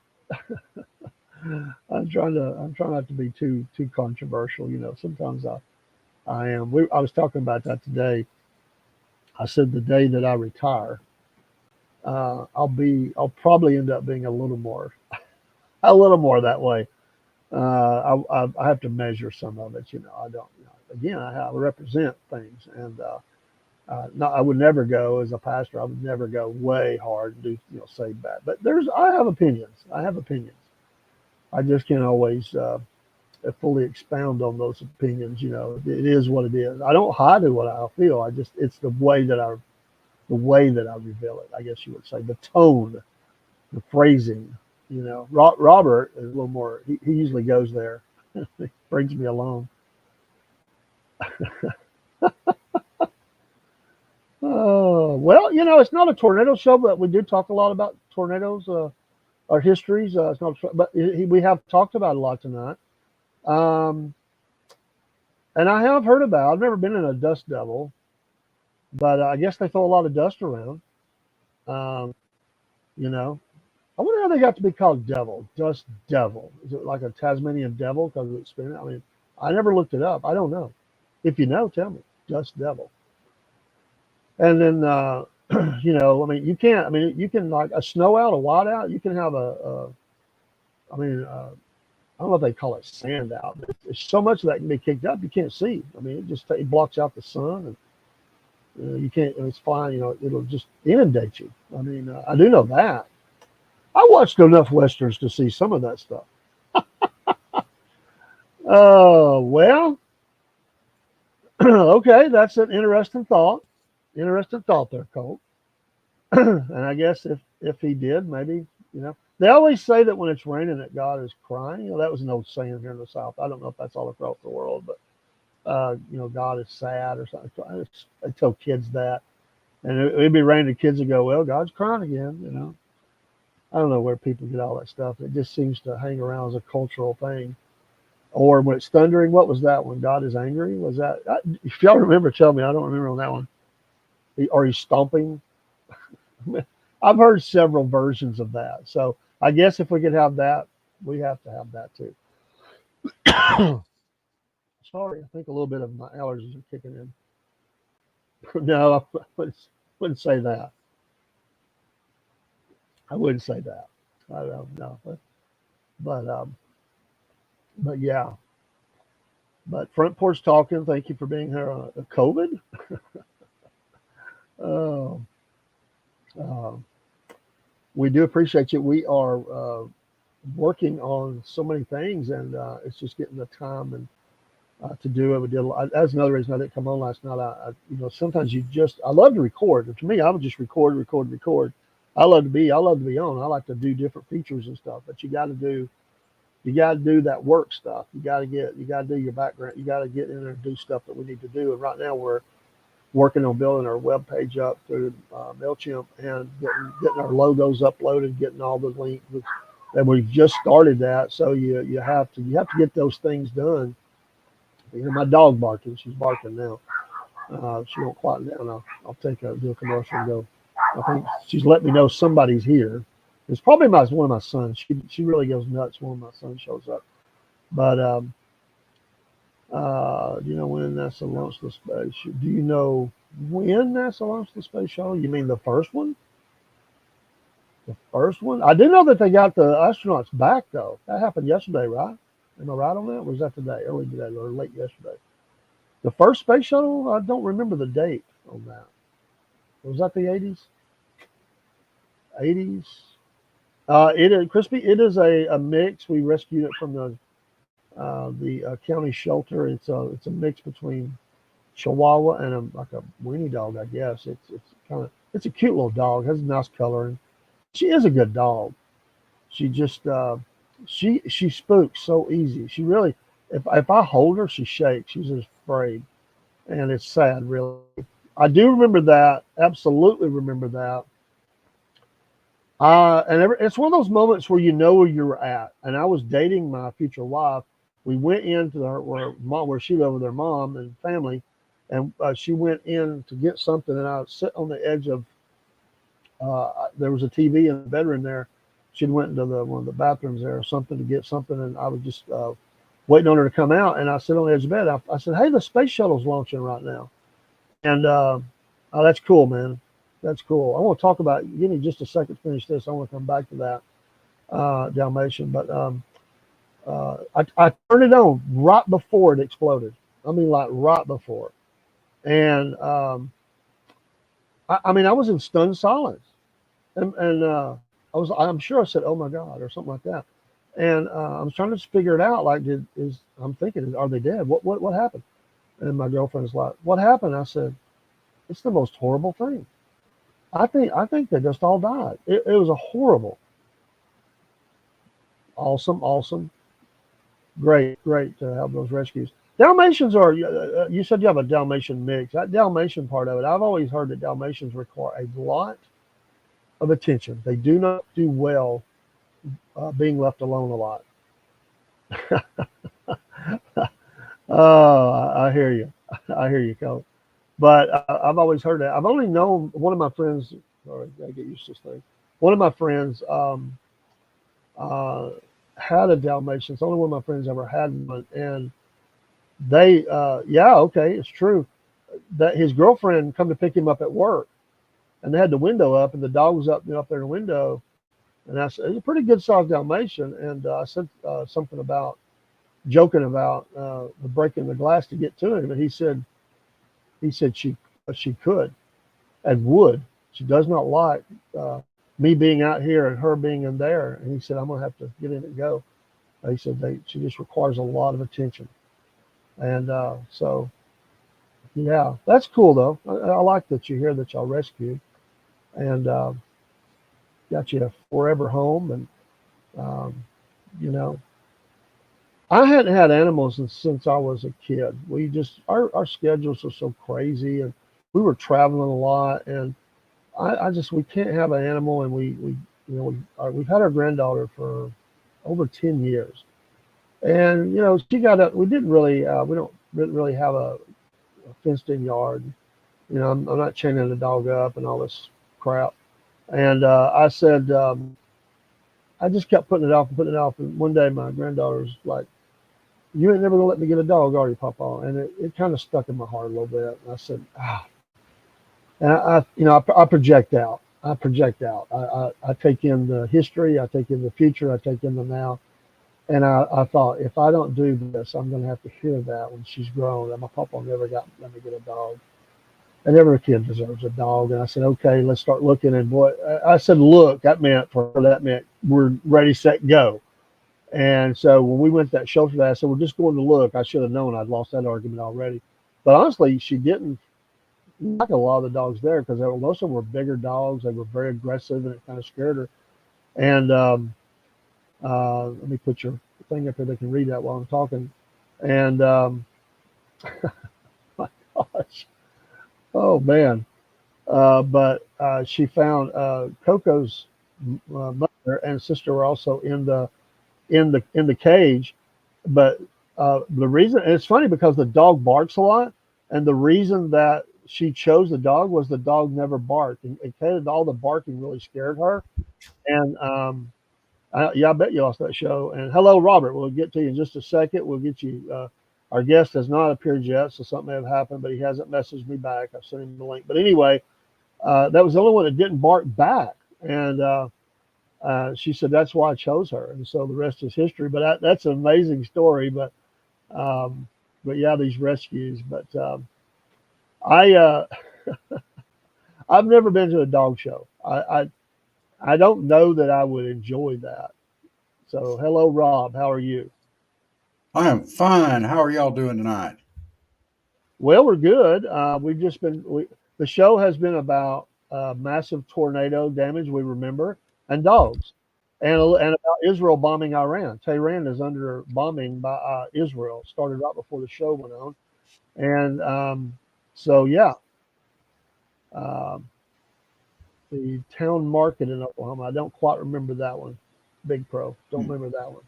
I'm trying not to be too controversial. Sometimes I am. I was talking about that today. I said the day that I retire, I'll probably end up being a little more that way. I have to measure some of it. I don't. Again, I represent things, and no, I would never go as a pastor. I would never go way hard and do say bad. But I have opinions. I just can't always fully expound on those opinions. It is what it is. I don't hide what I feel. It's the way that I reveal it. I guess you would say the tone the phrasing. Robert is a little more. He usually goes there. He brings me along. Oh well, it's not a tornado show, but we do talk a lot about tornadoes, our histories. It's not, but we have talked about a lot tonight. Um, and I have heard about. I've never been in a dust devil, but I guess they throw a lot of dust around. Um, you know, I wonder how they got to be called devil, dust devil. Is it like a Tasmanian devil because of its spinning? I mean, I never looked it up. I don't know. If you know, tell me. Dust devil. And then, I mean, you can't. I mean, you can like a snow out, a white out. You can have I mean, I don't know if they call it sand out, but it's so much of that can be kicked up you can't see. I mean, it blocks out the sun, and you can't. It's fine. It'll just inundate you. I mean, I do know that. I watched enough westerns to see some of that stuff. Well, okay, that's an interesting thought. Interesting thought there, Colt. And I guess if he did, maybe they always say that when it's raining that God is crying. That was an old saying here in the South. I don't know if that's all across the world, but God is sad or something. I tell kids that, and it'd be raining. The kids would go, "Well, God's crying again." I don't know where people get all that stuff. It just seems to hang around as a cultural thing. Or when it's thundering, what was that one? God is angry. Was that? If y'all remember, tell me. I don't remember on that one. Or he's stomping. I've heard several versions of that. So I guess if we could have that, we have to have that too. Sorry, I think a little bit of my allergies are kicking in. No, I wouldn't say that. I wouldn't say that. I don't know, but um, but yeah. But front porch talking. Thank you for being here. COVID. Uh, uh, we do appreciate you. We are working on so many things, and it's just getting the time and to do it. That's another reason I didn't come on last night. Sometimes I love to record. And to me, I would just record, record, record. I love to be on. I like to do different features and stuff. But you got to do that work stuff. You got to do your background. You got to get in there and do stuff that we need to do. And right now we're working on building our web page up through Mailchimp and getting our logos uploaded, getting all the links. And we've just started that, so you have to get those things done. My dog barking. She's barking now. She won't quiet down. I'll do a commercial and go. I think she's let me know somebody's here. It's probably one of my sons. She really goes nuts when my son shows up. But do you know when NASA launched the space? Do you know when NASA launched the space shuttle? You mean the first one? The first one? I do know that they got the astronauts back though. That happened yesterday, right? Am I right on that? Or was that today? Early today or late yesterday? The first space shuttle, I don't remember the date on that. Was that the 80s? 80s? It is, Crispy. It is a mix. We rescued it from the county shelter. It's a mix between Chihuahua and like a weenie dog, I guess. It's a cute little dog. Has a nice coloring. She is a good dog. She just she spooks so easy. She really, if I hold her, she shakes. She's just afraid, and it's sad, really. I do remember that. Absolutely remember that. It's one of those moments where you know where you're at. And I was dating my future wife. We went into where she lived with her mom and family, and she went in to get something. And I was sitting on the edge of. There was a TV in the bedroom there. She'd went into one of the bathrooms there or something to get something, and I was just waiting on her to come out. And I sit on the edge of bed. I said, "Hey, the space shuttle's launching right now," and oh, that's cool, man. That's cool. I want to talk about. Give me just a second to finish this. I want to come back to that Dalmatian, but I turned it on right before it exploded. I mean, like right before, and I mean, I was in stunned silence, and I'm sure I said, "Oh my God," or something like that, and I was trying to figure it out. Like, I'm thinking, are they dead? What happened? And my girlfriend's like, "What happened?" I said, "It's the most horrible thing. I think they just all died. It was a horrible." Awesome, awesome. Great, great to have those rescues. Dalmatians are, you said you have a Dalmatian mix. That Dalmatian part of it, I've always heard that Dalmatians require a lot of attention. They do not do well being left alone a lot. Oh, I hear you. I hear you, Cole. But I've always heard that. I've only known one of my friends, or I get used to this thing. One of my friends uh, had a Dalmatian. It's only one of my friends ever had one. And they, yeah, okay, it's true. That his girlfriend come to pick him up at work, and they had the window up, and the dog was up there in the window. And I said, it's a pretty good sized Dalmatian. And I said something about joking about the breaking the glass to get to him, and he said she could and would. She does not like me being out here and her being in there. And he said, I'm gonna have to get in and go. He said she just requires a lot of attention. And so yeah, that's cool though. I like that you hear that y'all rescued and got you a forever home. And um, you know, I hadn't had animals since I was a kid. We just our schedules are so crazy, and we were traveling a lot, and I just we can't have an animal, and we we've had our granddaughter for over 10 years, and she got up. We didn't really we don't really have a fenced in yard. I'm not chaining the dog up and all this crap. And I said I just kept putting it off and putting it off. And one day my granddaughter was like, "You ain't never gonna let me get a dog, are you, Papa?" And it kind of stuck in my heart a little bit. And I said, "Ah." And I project out. I project out. I take in the history. I take in the future. I take in the now. And I thought, if I don't do this, I'm going to have to hear that when she's grown. That my papa never got let me get a dog. And every kid deserves a dog. And I said, okay, let's start looking. And boy, I said, look, that meant for her, that meant we're ready, set, go. And so when we went to that shelter day, I said, we're just going to look. I should have known I'd lost that argument already. But honestly, she didn't like a lot of the dogs there because most of them were bigger dogs. They were very aggressive, and it kind of scared her. And let me put your thing up here. They can read that while I'm talking. And my gosh, oh man! But she found Coco's mother and sister were also in the cage. But the reason, and it's funny because the dog barks a lot, and the reason that she chose the dog was the dog never barked, and kind of all the barking really scared her. And yeah, I bet you lost that show. And hello, Robert. We'll get to you in just a second. We'll get you. Our guest has not appeared yet, so something may have happened, but he hasn't messaged me back. I've sent him the link. But anyway, that was the only one that didn't bark back. And she said that's why I chose her. And so the rest is history. But that's an amazing story. Um, but yeah, these rescues. But I I've never been to a dog show. I don't know that I would enjoy that. So hello, Rob. How are you? I am fine. How are y'all doing tonight? Well, we're good. The show has been about massive tornado damage, we remember, and dogs, and about Israel bombing Iran. Tehran is under bombing by Israel. Started right before the show went on, and so yeah, um, the town market in Oklahoma. I don't quite remember that one. Big Pro, don't Hmm. remember that one.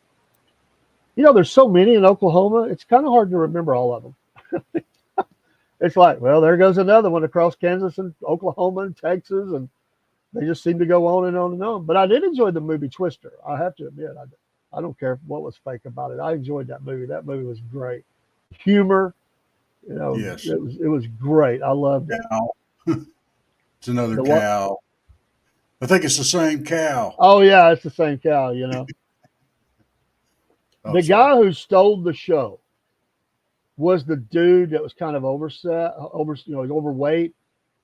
There's so many in Oklahoma. It's kind of hard to remember all of them. It's like, well, there goes another one across Kansas and Oklahoma and Texas, and they just seem to go on and on and on. But I did enjoy the movie Twister. I have to admit, I don't care what was fake about it. I enjoyed that movie. That movie was great. Humor, Yes. it was great. I loved it. Cow. It's another The what? cow. I think it's the same cow. Oh yeah, it's the same cow. Oh, The sorry. guy who stole the show was the dude that was kind of overweight,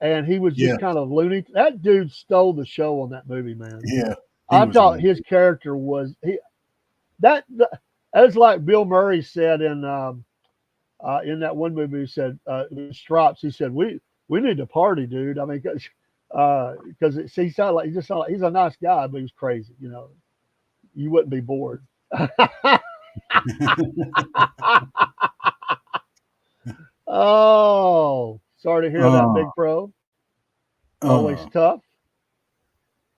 and he was just Yeah. kind of loony. That dude stole the show on that movie, man. Yeah. He I was thought on. his character was that's like Bill Murray said in that one movie. He said Stripes. He said we need to party, dude. I mean, because he sounded like he just sounded like he's a nice guy, but he's crazy. You wouldn't be bored. Oh, sorry to hear that, uh, Big Pro. Always uh, tough.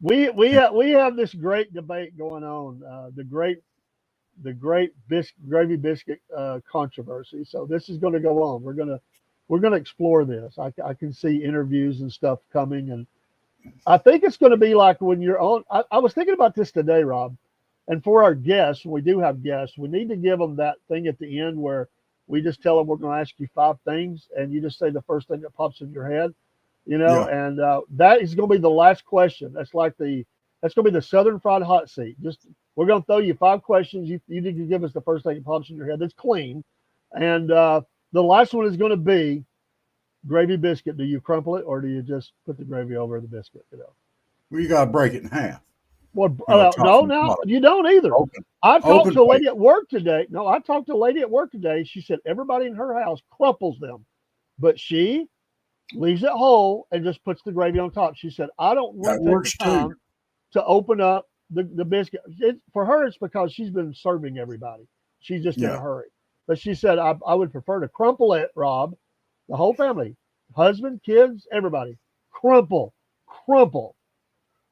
We have this great debate going on, the great gravy biscuit controversy. So this is going to go on. We're gonna explore this. I can see interviews and stuff coming, and I think it's going to be like when you're on. I was thinking about this today, Rob, and for our guests, we do have guests. We need to give them that thing at the end where we just tell them we're going to ask you 5 things, and you just say the first thing that pops in your head, yeah. and that is going to be the last question. That's going to be the Southern Fried Hot Seat. Just we're going to throw you 5 questions. You need to give us the first thing that pops in your head. That's clean, and the last one is going to be gravy biscuit. Do you crumple it or do you just put the gravy over the biscuit? Well, you got to break it in half. Well, Top no, from the no, bottom. you don't either. Open, I talked open to a plate. lady at work today. No, I talked to a lady at work today. She said everybody in her house crumples them, but she leaves it whole and just puts the gravy on top. She said, I don't That want to take the works too. time to open up the biscuit. For her, it's because she's been serving everybody. She's just in a Yeah. hurry. But she said, I would prefer to crumple it, Rob, the whole family, husband, kids, everybody. Crumple, crumple.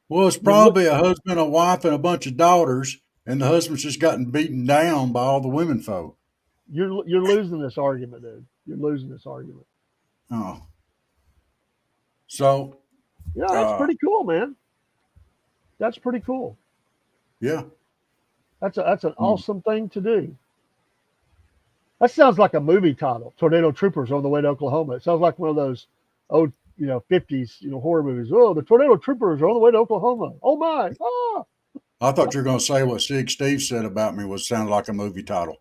Well, it's You're, lo- probably a husband, a wife, and a bunch of daughters, and the husband's just gotten beaten down by all the women folk. you're losing this argument, dude. You're losing this argument. Oh, so Yeah, that's uh, pretty cool, man. That's pretty cool. yeah. That's an Mm. awesome thing to do. That sounds like a movie title. Tornado Troopers on the way to Oklahoma. It sounds like one of those old, 50s, horror movies. Oh, the Tornado Troopers are on the way to Oklahoma. Oh my! Ah. I thought you were going to say what Sig Steve said about me was sounded like a movie title.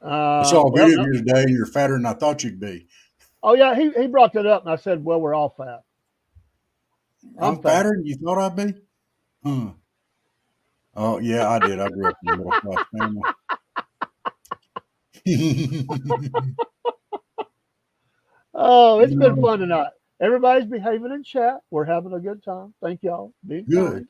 I saw a Well, video of no. you today, and you're fatter than I thought you'd be. Oh yeah, he brought that up, and I said, well, we're all fat. I'm I'm fat. fatter than you thought I'd be. Huh. Oh yeah, I did. I grew up in a middle class family. Oh, it's been No, fun tonight. Everybody's behaving in chat. We're having a good time. Thank y'all. Being good,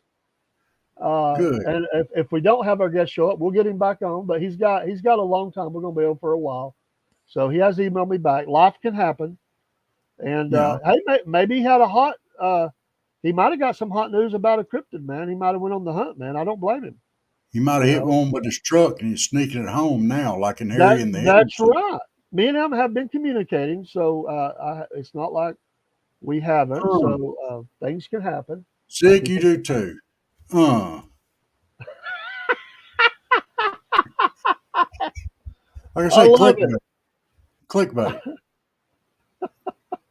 kind. good. And if we don't have our guest show up, we'll get him back on. But he's got a long time. We're gonna be on for a while. So he has emailed me back. Life can happen. And Yeah, hey, maybe he had a hot. He might have got some hot news about a cryptid, man. He might have went on the hunt, man. I don't blame him. he might have You hit know one with his truck, and he's sneaking it home now, like in that Harry and the that's Hendersons. right. Me and him have been communicating, so it's not like we haven't. Uh, So things can happen. Sick, you People, do too. Uh, like I I say, love it. clickbait, clickbait.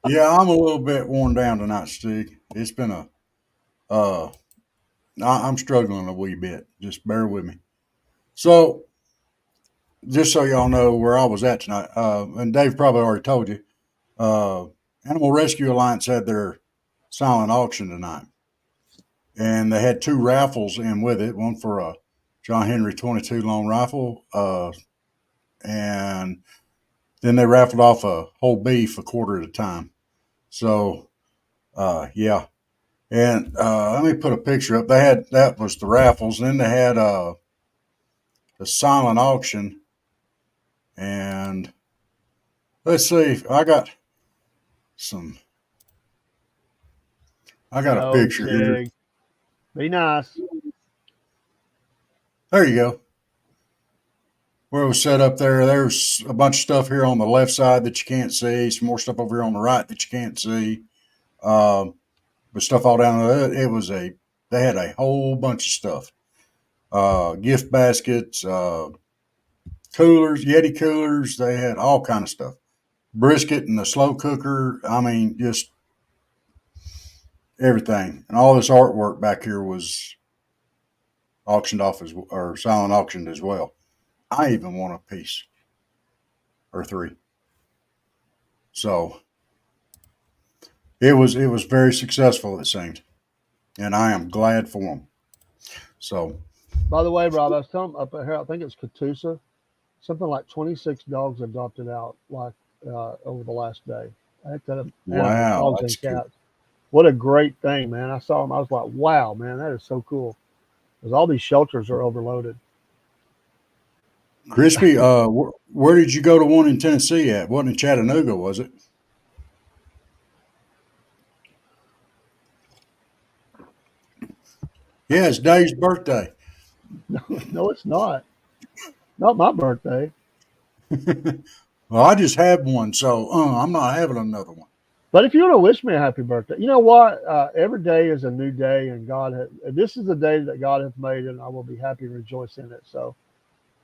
Yeah, I'm a little bit worn down tonight, Stig. It's been uh, I'm struggling a wee bit. Just bear with me. So, just so y'all know where I was at tonight, and Dave probably already told you, uh, Animal Rescue Alliance had their silent auction tonight, and they had 2 raffles in with it. One for a John Henry 22 long rifle, and then they raffled off a whole beef a quarter at a time. So, yeah. And let me put a picture up. They had that was the raffles. And then they had the silent auction. And let's see. Some. I got a No, picture here. Sig. Be nice. There you go. Where it was set up there. There's a bunch of stuff here on the left side that you can't see. Some more stuff over here on the right that you can't see. Um, but stuff all down there. It was a. They had a whole bunch of stuff. Gift baskets, coolers, Yeti coolers. They had all kind of stuff. Brisket and the slow cooker. I mean, just everything. And all this artwork back here was auctioned off or silent auctioned as well. I even won a piece or 3. So it was very successful. It seemed, and I am glad for them. So By the way, Rob, I was telling up here. I think it's Catoosa. Something like 26 dogs adopted out like over the last day. I think that animals, wow, dogs that's and good. cats. What a great thing, man! I saw them. I was like, wow, man, that is so cool. Because all these shelters are overloaded. Crispy, where did you go to one in Tennessee at? Wasn't in Chattanooga, was it? Yeah, it's Dave's birthday. No, it's not. Not my birthday. Well, I just had one, so I'm not having another one. But if you want to wish me a happy birthday, you know what? Every day is a new day, and this is the day that God hath made, and I will be happy and rejoice in it. So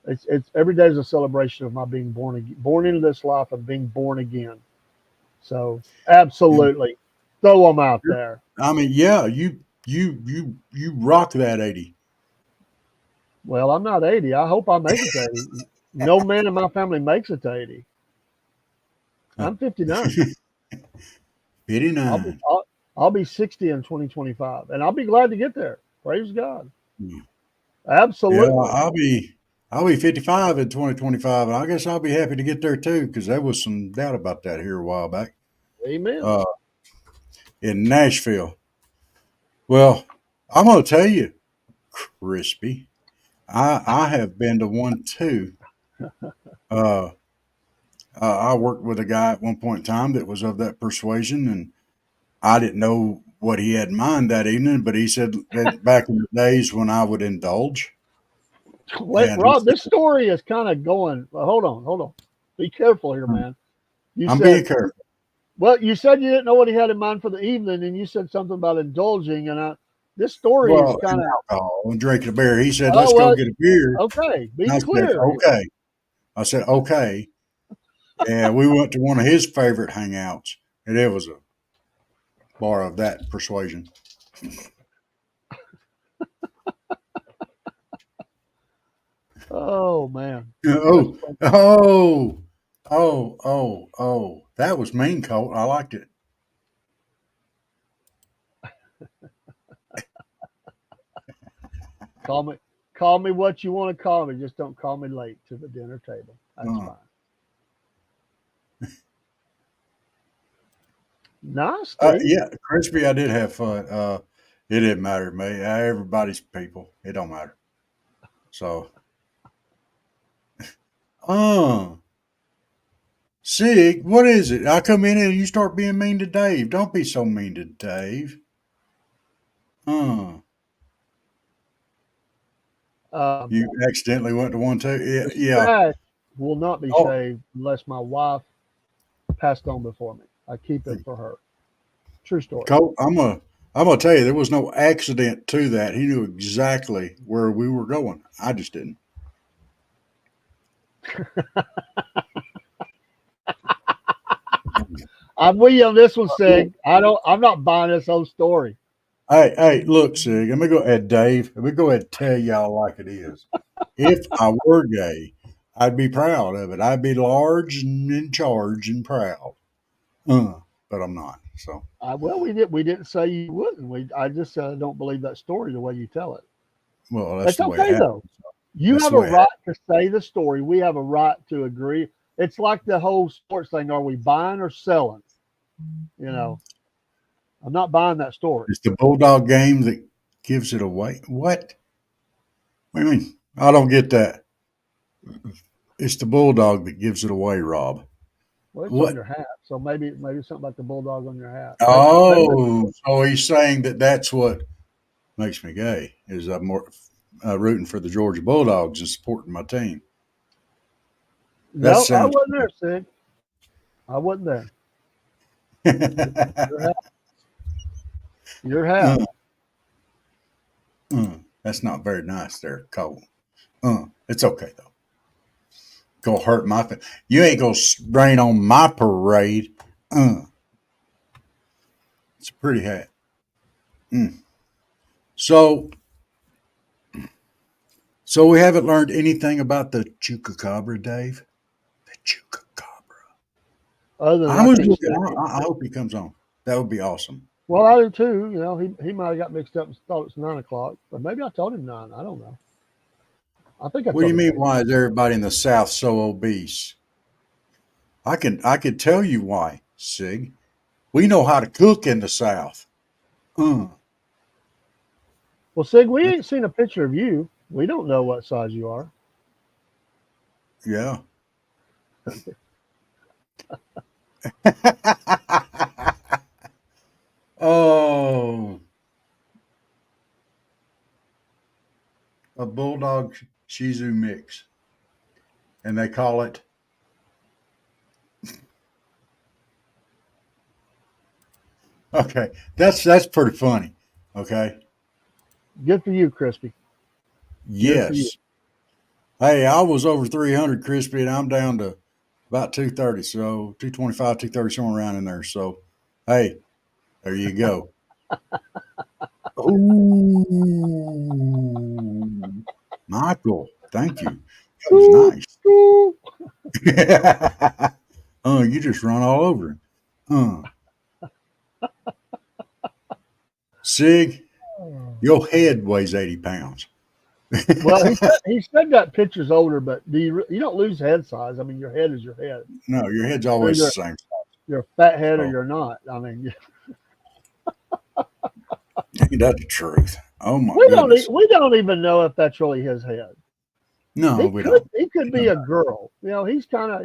it's every day is a celebration of my being born into this life and being born again. So absolutely, throw them out there. I mean, yeah, you rock that 80. Well, I'm not 80. I hope I make it to 80. No man in my family makes it to 80. I'm 59. I'll be 89. I'll, I'll be 60 in 2025, and I'll be glad to get there. Praise God. Yeah, Absolutely. I'll be 55 in 2025, and I guess I'll be happy to get there too, because there was some doubt about that here a while back Amen. uh, in Nashville. Well, I'm going to tell you, Crispy, I have been to one too. Uh, I worked with a guy at one point in time that was of that persuasion, and I didn't know what he had in mind that evening, but he said that back in the days when I would indulge, Wait, and he Rob, said, this story is kind of going. Well, hold on. Be careful here, "Hmm, man. You I'm being said, careful. well, you said you didn't know what he had in mind for the evening, and you said something about indulging, and this story is Well, kind and of, alcohol and drinking a beer." He said, oh, "Let's go well, get a beer." okay. Be And I said, clear here. "Okay." I said, "Okay." And we went to one of his favorite hangouts, and it was a bar of that persuasion. Oh, man. That's Oh, funny. oh. That was mean, Colt. I liked it. Call me, call me what you want to call me. Just don't call me late to the dinner table. That's Uh, fine. Nice, Steve. yeah, Crispy, I did have fun. It didn't matter to me. Everybody's people. It don't matter. So, uh, Sig, what is it? I come in and you start being mean to Dave. Don't be so mean to Dave. Uh, you Um, accidentally went to one too. Yeah, the yeah. stash will not be Oh, shaved unless my wife passed on before me. I keep it for her. True story. Colt, I'm gonna tell you, there was no accident to that. He knew exactly where we were going. I just didn't. I'm with you on this one, Sig. I'm not buying this whole story. Hey, look, Sig. Let me go ahead, Dave. Let me go ahead and tell y'all like it is. If I were gay, I'd be proud of it. I'd be large and in charge and proud. But I'm not. So, Well, we didn't say you wouldn't. I just don't believe that story the way you tell it. well, that's It's the way it okay happened. though. You That's have the a way it right happened. to say the story. We have a right to agree. It's like the whole sports thing. Are we buying or selling? You know, I'm not buying that story. It's the Bulldog game that gives it away. What do you mean? I don't get that. It's the Bulldog that gives it away, Rob. Well, it's on What? your hat, so maybe something like the bulldog on your hat. Maybe that's Oh, so he's saying that that's what makes me gay is I'm more rooting for the Georgia Bulldogs and supporting my team. That no. I sounds. wasn't there, Sid. I wasn't there. Your hat. Your hat. uh, that's not very nice there, Cole. It's okay though. Gonna hurt my. You ain't gonna rain on my parade. Uh, it's a pretty hat. Mm. So, so we haven't learned anything about the chupacabra, Dave. The chupacabra. Other than I I was can't looking. stand it. I hope he comes on. That would be awesome. Well, I do too. You know, he might have got mixed up and thought it's 9 o'clock, but maybe I told him 9. I don't know. I think I What do told you him mean? 8. Why is everybody in the South so obese? I can tell you why, Sig. We know how to cook in the South. Uh, Well, Sig, we ain't seen a picture of you. We don't know what size you are. Yeah. Oh, a bulldog Shih Tzu mix, and they call it. Okay, that's pretty funny. Okay. Good for you, Crispy. Good for you. Yes. Hey, I was over 300 crispy, and I'm down to about 230. So 225, 230, somewhere around in there. So, hey, there you go. Ooh, Michael, thank you. That was Ooh, nice. ooh. Oh, you just run all over him. Sig, your head weighs 80 pounds. Well, he said that picture's older, but you don't lose head size. I mean, your head is your head. No, your head's You're always the either same. you're a fat head or So, you're not. I mean, ain't that the truth? Oh, my we don't goodness. we don't even know if that's really his head. No, He we could don't. he could We be don't a know. girl. He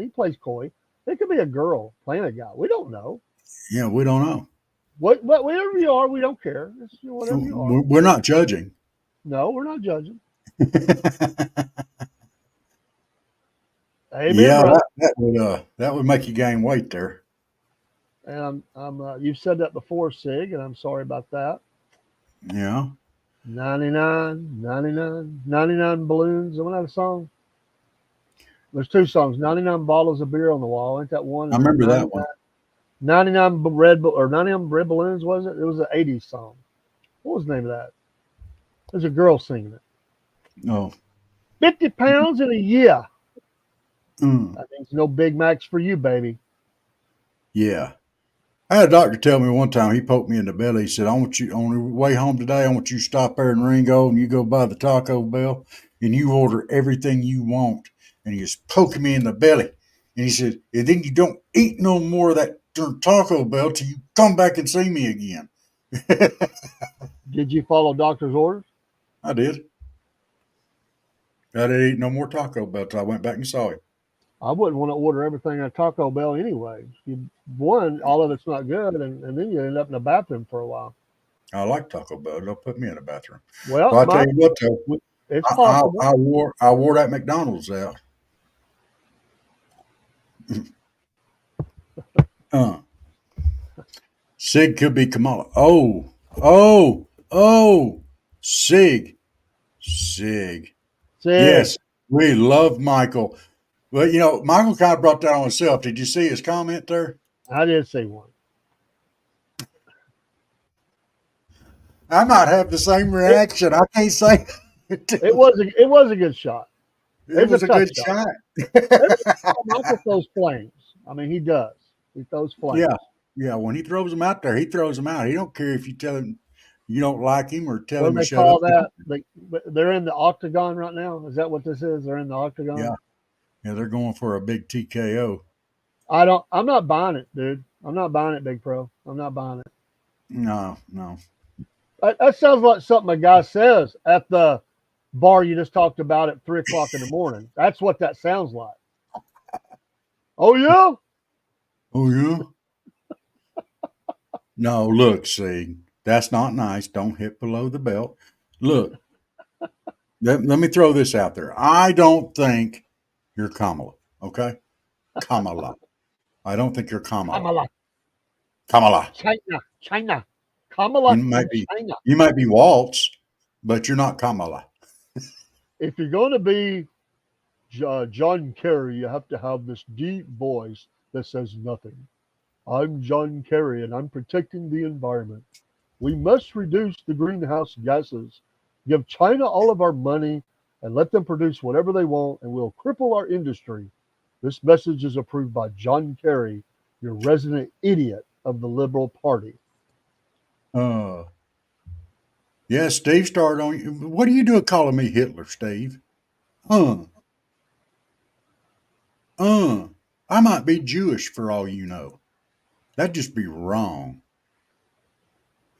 plays coy. It could be a girl playing a guy. We don't know. Yeah, we don't know. What whatever you are, we don't care. It's whatever you are. We're not judging. No, we're not judging. Amen, Yeah, brother. that would make you gain weight there. And you've said that before, Sig, and I'm sorry about that. Yeah, 99, 99, 99 balloons. Isn't that a song? There's two songs. 99 bottles of beer on the wall. Ain't that one? I And then remember that one. 99 or 99 red balloons. Was it? It was an '80s song. What was the name of that? There's a girl singing it. Oh, 50 pounds in a year. mm, That means no Big Macs for you, baby. yeah. I had a doctor tell me one time. He poked me in the belly. He said, "I want you on your way home today. I want you to stop there in Ringo and you go by the Taco Bell and you order everything you want." And he was poking me in the belly. And he said, "And then you don't eat no more of that darn Taco Bell till you come back and see me again." Did you follow doctor's orders? I did. I didn't eat no more Taco Bell till I went back and saw him. I wouldn't want to order everything at Taco Bell anyway. One, all of it's not good, and then you end up in the bathroom for a while. I like Taco Bell. Don't put me in the bathroom. Well, But I tell Mike, you what, though, it's possible. I wore that McDonald's out. Uh, Sig could be Kamala. Oh, Sig, Sig. Sig, Yes, we love Michael. But Michael kind of brought that on himself. Did you see his comment there? I did see one. I might have the same It reaction. I can't say it was a good shot. it It's a was a tough good shot. shot. Every time Michael throws flames. I mean, he does. He throws Yeah, flames. yeah. When he throws them out there, he throws them out. He don't care if you tell him you don't like him or tell What do him to they shut up. call that? They're in the octagon right now. Is that what this is? They're in the octagon. Yeah, yeah. They're going for a big TKO. I don't. I'm not buying it, dude. I'm not buying it, Big Pro. I'm not buying it. No, no. That sounds like something a guy says at the bar you just talked about at 3 o'clock in the morning. That's what that sounds like. Oh yeah. Oh yeah. No, look, see, that's not nice. Don't hit below the belt. Look, let me throw this out there. I don't think you're Kamala. Okay, Kamala. I don't think you're Kamala. Kamala, Kamala. China. You Kamala might in be China. you might be Waltz, but you're not Kamala. If you're going to be John Kerry, you have to have this deep voice that says nothing. I'm John Kerry and I'm protecting the environment. We must reduce the greenhouse gases, give China all of our money, and let them produce whatever they want, and we'll cripple our industry. This message is approved by John Kerry, your resident idiot of the Liberal Party. Uh, yeah, Steve started on you. What are you doing calling me Hitler, Steve? Uh, uh. I might be Jewish for all you know. That'd just be wrong.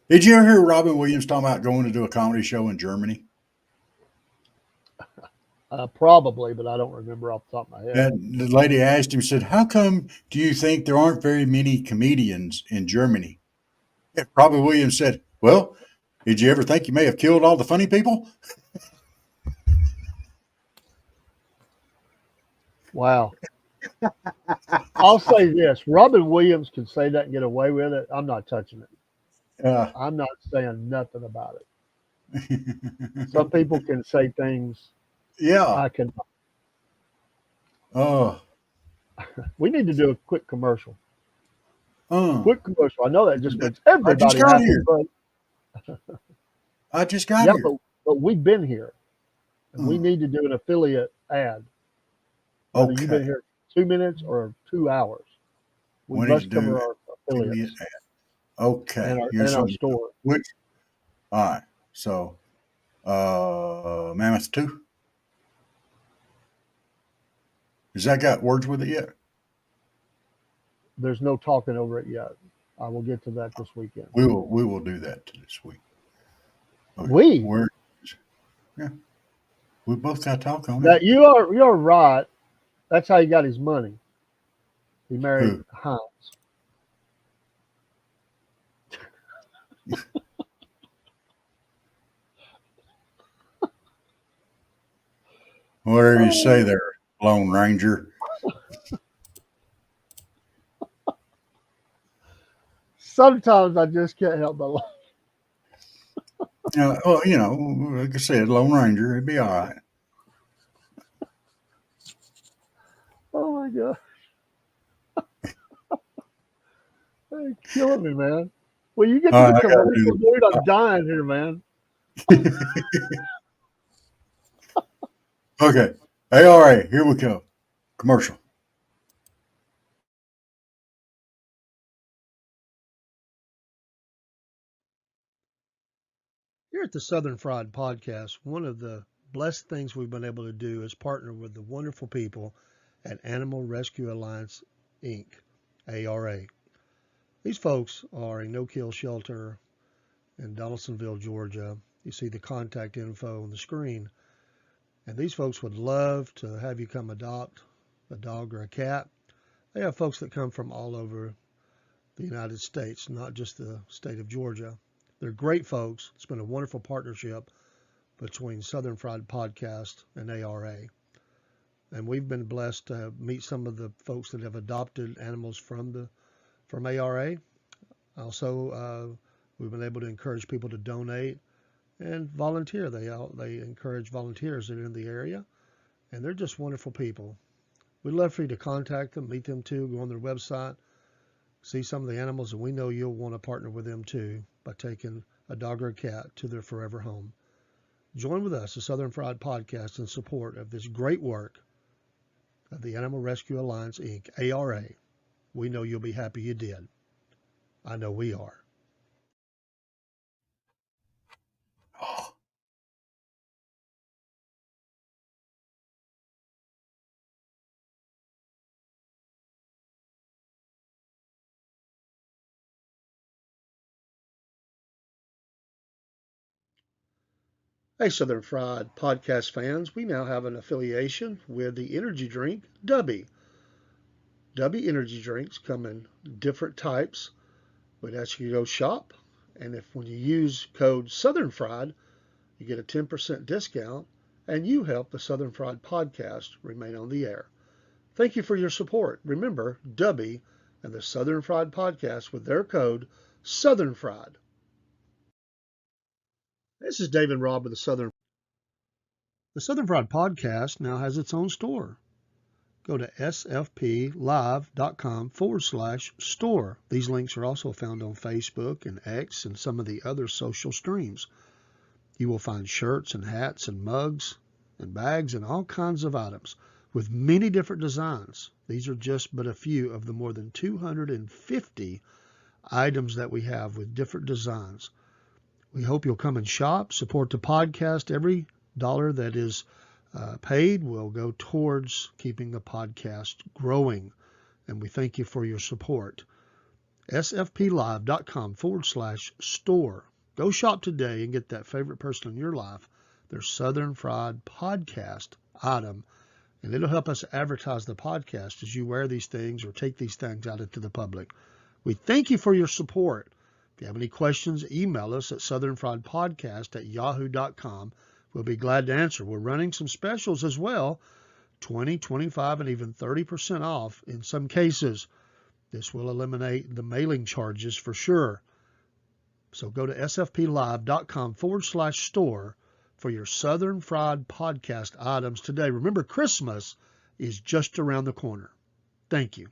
Did you ever hear Robin Williams talking about going to do a comedy show in Germany? Probably, but I don't remember off the top of my head. And the lady asked him, said, "How come do you think there aren't very many comedians in Germany?" And Robin Williams said, "Well, did you ever think you may have killed all the funny people?" Wow. I'll say this: Robin Williams can say that and get away with it. I'm not touching it. Uh, I'm not saying nothing about it. Some people can say things yeah. I can. Oh, We need to do a quick commercial. uh, Quick commercial. I know that just makes I just everybody got happy, here. but I just got yeah, here. but we've been here, and we Uh, need to do an affiliate ad. Whether you've been okay. here 2 minutes or 2 hours, we We need to must cover do our affiliate affiliates ad. Okay. and Here's our what we do. store. Which, all right. So, Mammoth 2. Has that got words with it yet? There's no talking over it yet. I will get to that this weekend. We will do that this week. Okay. We Where? Yeah. We both got to talk on it. that you're right. That's how he got his money. He married Who? Heinz. Whatever you say Oh, there, Lone Ranger. sometimes I just can't help but laugh. Well, like I said, Lone Ranger, it'd be all right. Oh my god, you're killing me, man. Well, you get to All the right, I got commercial, dude. I'm dying here, man. to do this. Okay. ARA, here we go. Commercial. Here at the Southern Fried Podcast, one of the blessed things we've been able to do is partner with the wonderful people at Animal Rescue Alliance, Inc., ARA. These folks are a no-kill shelter in Donaldsonville, Georgia. You see the contact info on the screen. And these folks would love to have you come adopt a dog or a cat. They have folks that come from all over the United States, not just the state of Georgia. They're great folks. It's been a wonderful partnership between Southern Fried Podcast and ARA. And we've been blessed to meet some of the folks that have adopted animals from ARA. Also, we've been able to encourage people to donate and volunteer. They encourage volunteers that are in the area, and they're just wonderful people. We'd love for you to contact them, meet them too, go on their website, see some of the animals, and we know you'll want to partner with them too by taking a dog or a cat to their forever home. Join with us, the Southern Fried Podcast, in support of this great work of the Animal Rescue Alliance, Inc., ARA. We know you'll be happy you did. I know we are. Hey, Southern Fried Podcast fans, we now have an affiliation with the energy drink Dubby. Dubby energy drinks come in different types. We'd ask you to go shop, and if when you use code Southern Fried, you get a 10% discount, and you help the Southern Fried Podcast remain on the air. Thank you for your support. Remember, Dubby and the Southern Fried Podcast with their code Southern Fried. This is David Robb with the Southern. The Southern Fried Podcast now has its own store. Go to sfplive.com/store. These links are also found on Facebook and X and some of the other social streams. You will find shirts and hats and mugs and bags and all kinds of items with many different designs. These are just but a few of the more than 250 items that we have with different designs. We hope you'll come and shop, support the podcast. Every dollar that is paid will go towards keeping the podcast growing, and we thank you for your support. sfplive.com/store. Go shop today and get that favorite person in your life their Southern Fried Podcast item, and it'll help us advertise the podcast as you wear these things or take these things out into the public. We thank you for your support. If you have any questions, email us at southernfriedpodcast@yahoo.com. We'll be glad to answer. We're running some specials as well, 20, 25, and even 30% off in some cases. This will eliminate the mailing charges for sure. So go to sfplive.com/store for your Southern Fried Podcast items today. Remember, Christmas is just around the corner. Thank you.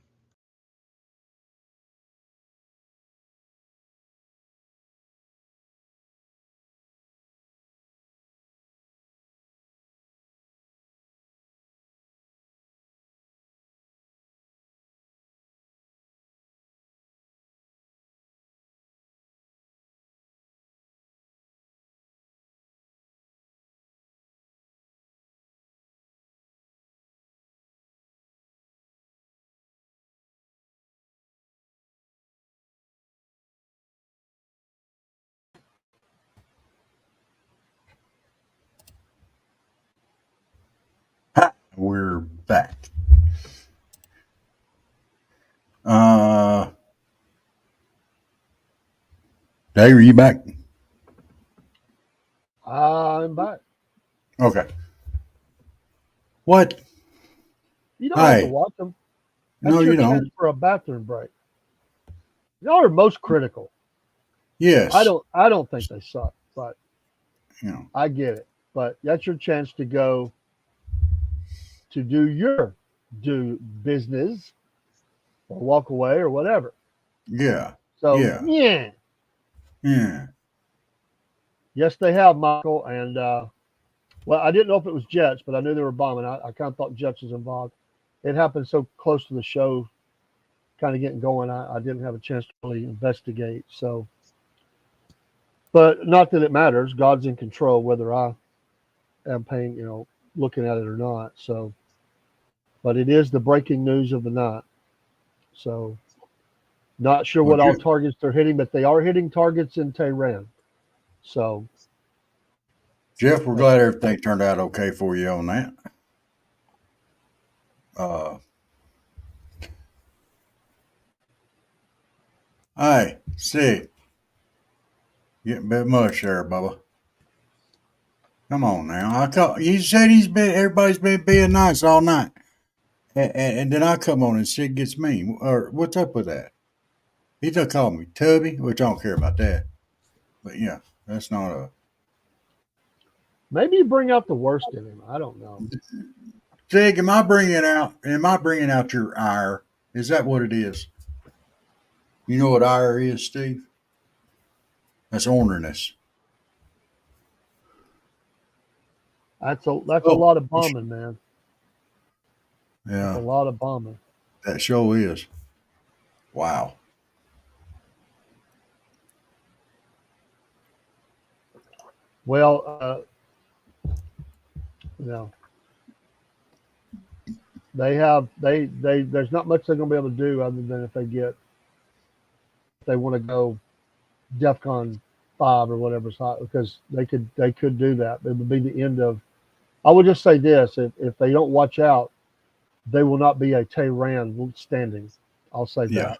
Ha! We're back. Dave, are you back? I'm back. Okay. What? You don't have to Hey, watch them. no, That's your you chance don't. for a bathroom break. Y'all are most critical. I Yes, don't think they suck, but you know. I get it. But that's your chance to go to do business or walk away or whatever. Yeah, So yeah, yeah. yeah. Yes, they have, Michael. And well, I didn't know if it was Jets, but I knew they were bombing. I kind of thought Jets was involved. It happened so close to the show, kind of getting going. I didn't have a chance to really investigate. So, but not that it matters. God's in control, whether I am paying, looking at it or not. So, but it is the breaking news of the night. So, not sure Well, what all targets they're hitting, but they are hitting targets in Tehran. So, Jeff, we're glad everything turned out okay for you on that. Uh, hey, see, getting a bit much there, Bubba. Come on now. You said everybody's been being nice all night, and then I come on and Sid gets mean. Or what's up with that? He just called me Tubby, which I don't care about that. But yeah, that's not a. maybe you bring out the worst in him. I don't know. Sig, Am I bringing out your ire? Is that what it is? You know what ire is, Steve? That's orneriness. That's a Oh, lot of bombing, man. That's a yeah, lot of bombing. that show is. Wow. Well, you know, there's not much they're gonna be able to do other than if they want to go DEFCON 5 or whatever's hot, because they could do that. It would be the end of. I would just say this: if they don't watch out, they will not be a Tehran standing. I'll say Yeah. that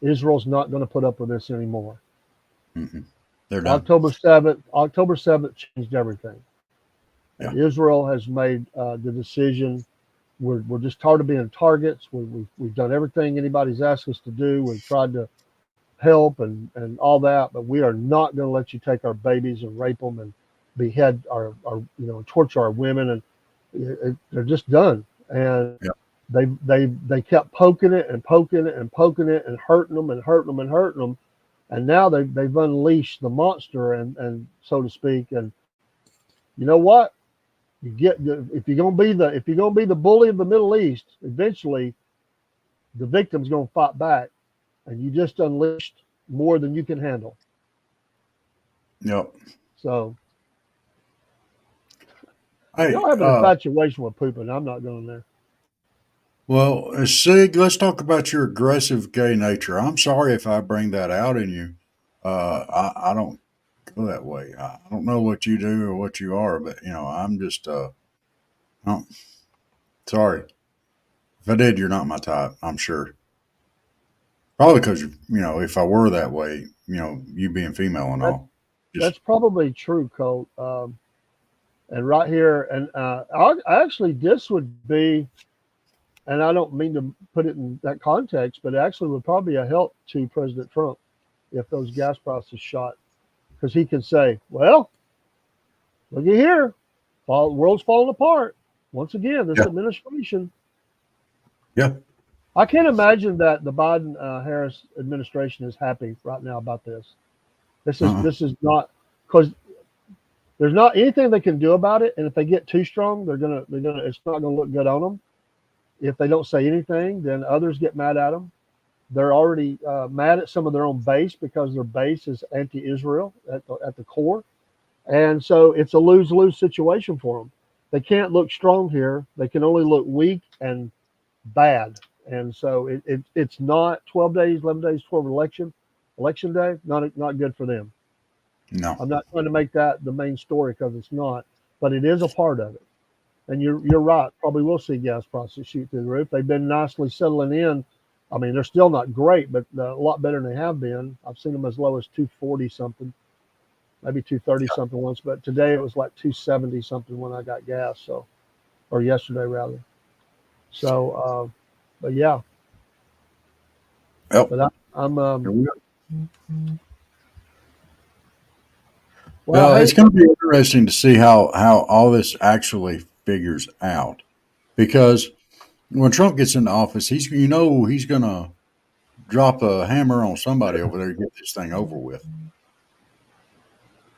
Israel's not going to put up with this anymore. Mm-hmm. They're done. October 7th changed everything, Yeah. and Israel has made the decision. We're just tired of being targets. We've done everything anybody's asked us to do. We've tried to help and all that, but we are not going to let you take our babies and rape them and behead our torture our women, and they're just done. And Yeah. they kept poking it and poking it and poking it and hurting them and hurting them and hurting them, and now they've unleashed the monster, and so to speak. And you know what? If you're gonna be the bully of the Middle East, eventually the victim's gonna fight back, and you just unleashed more than you can handle. Yep. So Hey, y'all have an infatuation with pooping. I'm not going there. well, Sig, let's talk about your aggressive gay nature. I'm sorry if I bring that out in you. I don't go that way. I don't know what you do or what you are, but I'm just Oh, sorry. If I did, you're not my type. I'm sure. Probably because if I were that way, you being female and That, all, just that's probably true, Colt. And right here, and actually, this would be, and I don't mean to put it in that context, but it actually would probably be a help to President Trump if those gas prices shot, because he could say, "Well, look at here, world's falling apart once again. This yeah, administration." yeah, I can't imagine that the Biden Harris administration is happy right now about this. uh-uh. This is not because there's not anything they can do about it, and if they get too strong, they're gonna it's not gonna look good on them. If they don't say anything, then others get mad at them. They're already mad at some of their own base because their base is anti-Israel at the core, and so it's a lose-lose situation for them. They can't look strong here. They can only look weak and bad. And so it's not 12 days, 11 days, 12 election day. Not good for them. No, I'm not trying to make that the main story because it's not, but it is a part of it. And you're right. Probably will see gas prices shoot through the roof. They've been nicely settling in. I mean, they're still not great, but a lot better than they have been. I've seen them as low as 240 something, maybe 230 something once, but today it was like 270 something when I got gas. So, or yesterday rather. So, but yeah, yep. but I'm Here we go. well, Well, hey, it's going to be interesting to see how all this actually figures out because when Trump gets into office, he's going to drop a hammer on somebody over there to get this thing over with.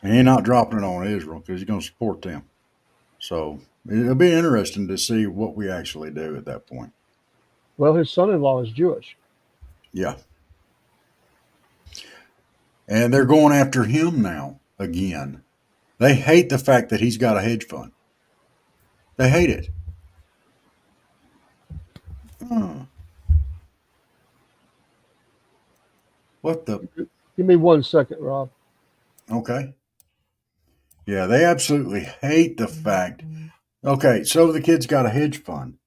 And he's not dropping it on Israel because he's going to support them. So it'll be interesting to see what we actually do at that point. well, his son-in-law is Jewish. Yeah. And they're going after him now again. They hate the fact that he's got a hedge fund. They hate it. Hmm. What the? Give me 1 second, Rob. Okay. Yeah, they absolutely hate the fact. Okay, so the kid's got a hedge fund.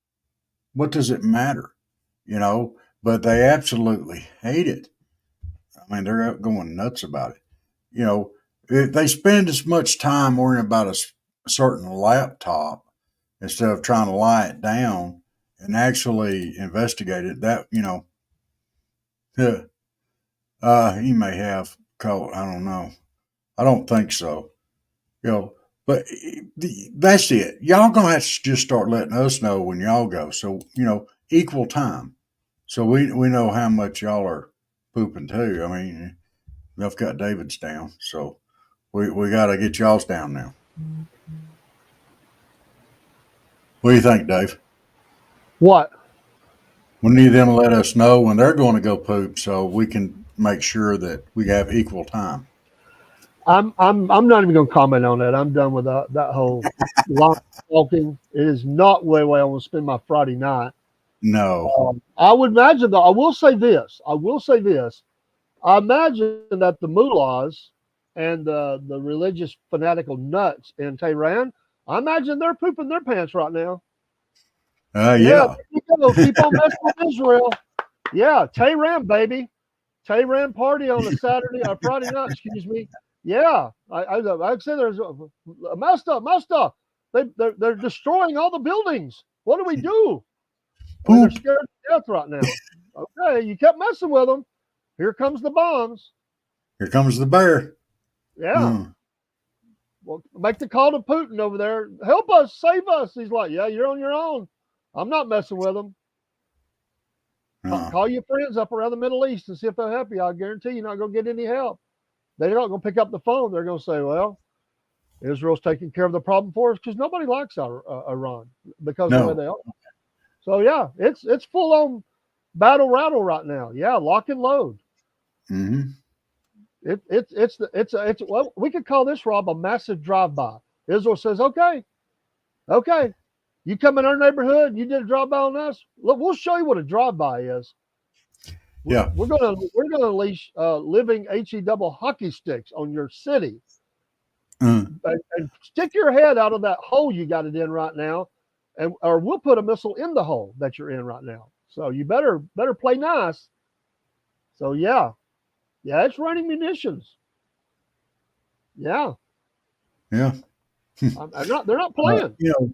What does it matter? You know, but they absolutely hate it. I mean, they're going nuts about it. You know, if they spend as much time worrying about a certain laptop instead of trying to lie it down and actually investigate it. That he may have caught. I don't know. I don't think so. You know, but that's it. Y'all gonna have to just start letting us know when y'all go. So equal time. So we know how much y'all are pooping too. I mean, y'all got David's down, so we got to get y'all's down now. What do you think, Dave? What? We need them to let us know when they're going to go poop, so we can make sure that we have equal time. I'm not even going to comment on that. I'm done with that whole line talking. It is not the way I want to spend my Friday night. No, I would imagine though. I will say this. I will say this. I imagine that the mullahs and the religious fanatical nuts in Tehran, I imagine they're pooping their pants right now. Yeah, yeah, there you go. Keep on messing with Israel. Yeah, Tehran, baby. Tehran party on a Saturday or Friday night, excuse me. Yeah, I said there's Master. They're destroying all the buildings. What do we do? I mean, they're poop. scared to death right now. Okay, you kept messing with them. Here comes the bombs. Here comes the bear. Yeah. Mm, Well, make the call to Putin over there. Help us, save us. He's like, yeah, you're on your own. I'm not messing with them. uh, Call your friends up around the Middle East and see if they'll help you. I guarantee you're not going to get any help. They're not going to pick up the phone. They're going to say, well, Israel's taking care of the problem for us because nobody likes Iran because of the way no. they are. So yeah, it's full on battle rattle right now. Yeah, lock and load. Hmm. It's well, we could call this, Rob, a massive drive by. Israel says, okay, you come in our neighborhood, you did a drive by on us. Look, we'll show you what a drive by is. Yeah, We're gonna unleash living he double hockey sticks on your city. uh, And stick your head out of that hole you got it in right now or we'll put a missile in the hole that you're in right now. So you better play nice. So yeah, it's running munitions. Yeah, Yeah. they're not playing. You know,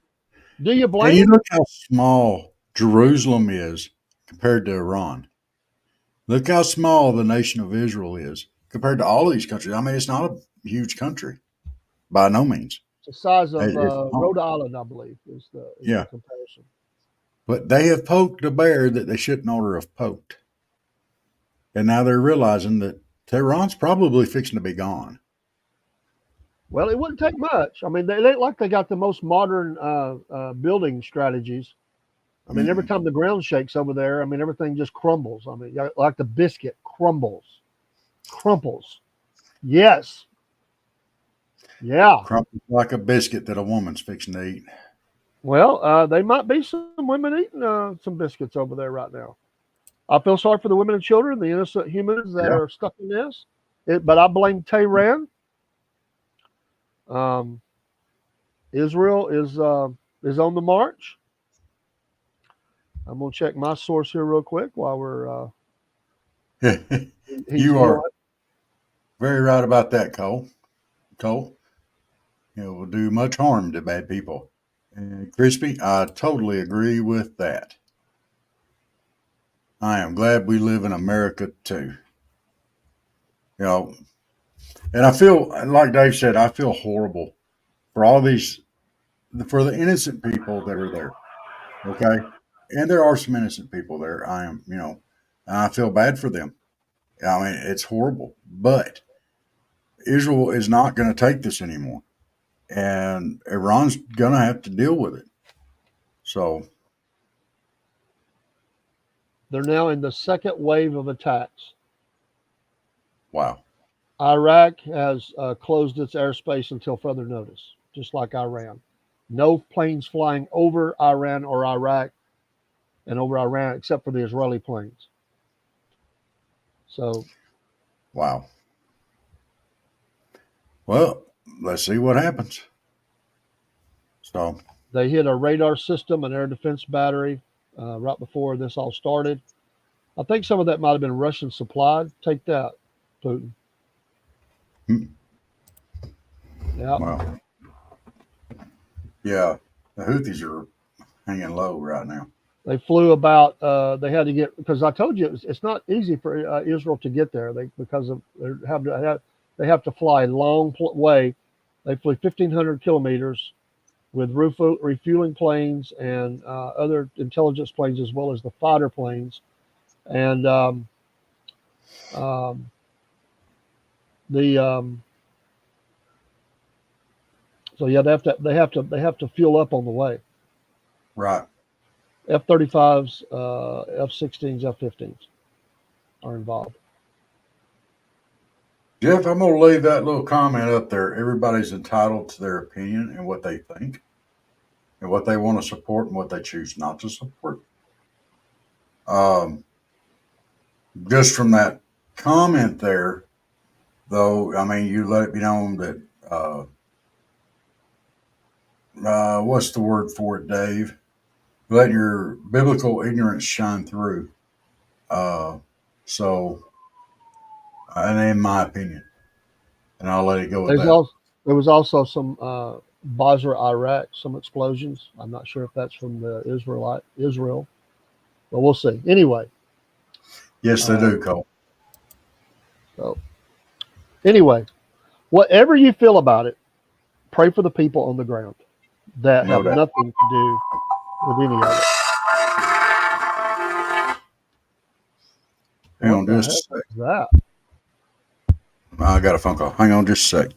Do you and blame you them? look how small Jerusalem is compared to Iran. Look how small the nation of Israel is compared to all of these countries. I mean, it's not a huge country by no means. It's the size of It's Rhode small. Island, I believe, is the Yeah. comparison. But they have poked a bear that they shouldn't ought to have poked. And now they're realizing that Tehran's probably fixing to be gone. Well, it wouldn't take much. I mean, they ain't like they got the most modern building strategies. I mean, every Mm-mm. time the ground shakes over there, I mean, everything just crumbles. I mean, like the biscuit crumbles, crumples. Yes, yeah. Crumples like a biscuit that a woman's fixing to eat. Well, they might be some women eating some biscuits over there right now. I feel sorry for the women and children, the innocent humans that Yeah. are stuck in this. But I blame Tehran. Um, Israel is on the march. I'm gonna check my source here real quick while we're he's You doing are very right about that, Cole. Cole, it will do much harm to bad people. And Crispy, I totally agree with that. I am glad we live in America too. You know, and I feel like Dave said, I feel horrible for all these for the innocent people that are there. Okay, and there are some innocent people there. I am, I feel bad for them. I mean, it's horrible, but Israel is not going to take this anymore, and Iran's going to have to deal with it. So, they're now in the second wave of attacks. wow, Iraq has closed its airspace until further notice, just like Iran. No planes flying over Iran or Iraq and over Iran except for the Israeli planes. So wow. Well, let's see what happens. So, they hit a radar system, an air defense battery, right before this all started. I think some of that might have been Russian supplied. Take that, Putin. hmm, Yeah. wow, yeah, the Houthis are hanging low right now. They flew about. They had to get because I told you it's not easy for Israel to get there. Because of they have to fly a long way. They flew 1,500 kilometers with refueling planes and other intelligence planes as well as the fighter planes. And um, the so yeah, they have to fuel up on the way. Right, F-35s, F-16s, F-15s are involved. Jeff. I'm going to leave that little comment up there. Everybody's entitled to their opinion and what they think, and what they want to support and what they choose not to support. Um, just from that comment there, though, I mean, you let it be known that what's the word for it, Dave? Let your biblical ignorance shine through. Uh, so, and in my opinion, and I'll let it go with There's that. also there was also some Basra, Iraq, some explosions. I'm not sure if that's from the Israel, but we'll see. Anyway, Yes, they uh, do, Cole. so anyway, whatever you feel about it, pray for the people on the ground that No have doubt. nothing to do with any of it. Hang What on the just a heck sec. was that? I got a phone call. Hang on just a sec.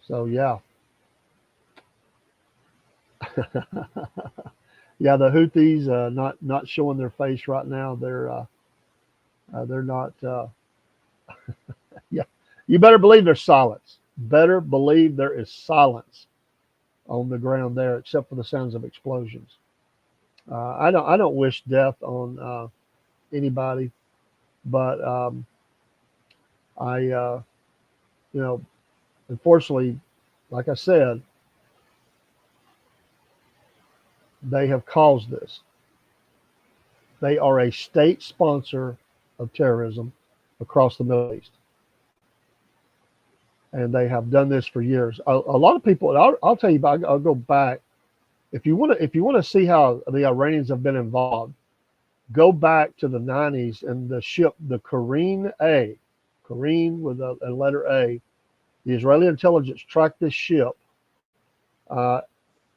So yeah, yeah, the Houthis not showing their face right now. They're not. Yeah, you better believe there's silence. Better believe there is silence on the ground there, except for the sounds of explosions. I don't wish death on anybody, but I you know unfortunately, like I said, they have caused this. They are a state sponsor of terrorism across the Middle East, and they have done this for years. A lot of people. I'll tell you. I'll go back. If you want to see how the Iranians have been involved, go back to the 90s and the ship, the Kareen with a letter A. The Israeli intelligence tracked this ship uh,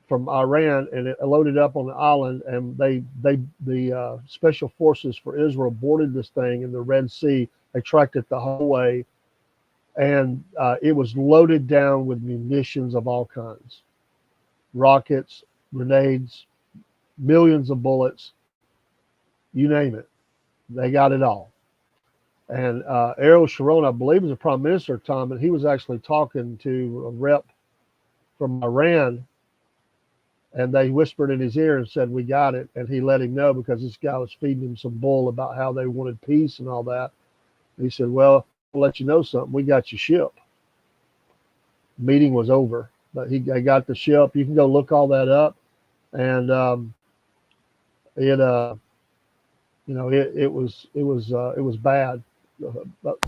from Iran, and it loaded up on the island. And the special forces for Israel boarded this thing in the Red Sea. They tracked it the whole way, and it was loaded down with munitions of all kinds, rockets, grenades, millions of bullets, you name it. They got it all. And Ariel Sharon, I believe, was the prime minister at the time, and he was actually talking to a rep from Iran, and they whispered in his ear and said, "We got it." And he let him know because this guy was feeding him some bull about how they wanted peace and all that. And he said, "Well, I'll let you know something. We got your ship." Meeting was over, but they got the ship. You can go look all that up, and it it was bad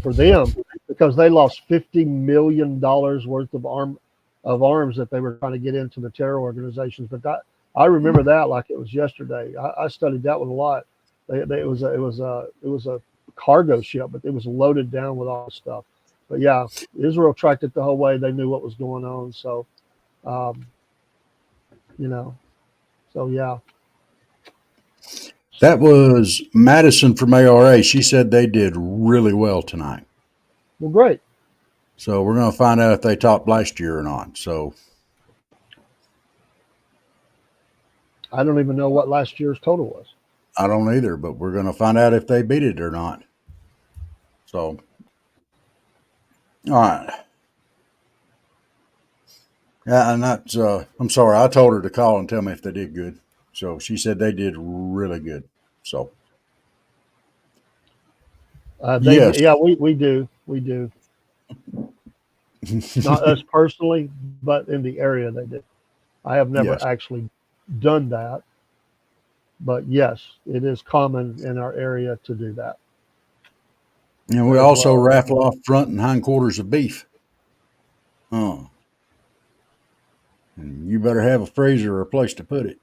for them because they lost $50 million worth of arms that they were trying to get into the terror organizations. But I remember that like it was yesterday. I studied that one a lot. It was a cargo ship, but it was loaded down with all this stuff. But yeah, Israel tracked it the whole way. They knew what was going on. So, um, you know, so yeah. That was Madison from ARA. She said they did really well tonight. Well, great. So we're going to find out if they topped last year or not. So I don't even know what last year's total was. I don't either, but we're going to find out if they beat it or not. So, all right. Yeah, and that's, I'm sorry, I told her to call and tell me if they did good. So she said they did really good. So, yes. Yeah, we do. Not us personally, but in the area they do. I have never Yes. actually done that, but yes, it is common in our area to do that. And we As also well. raffle off front and hindquarters of beef. And you better have a freezer or a place to put it.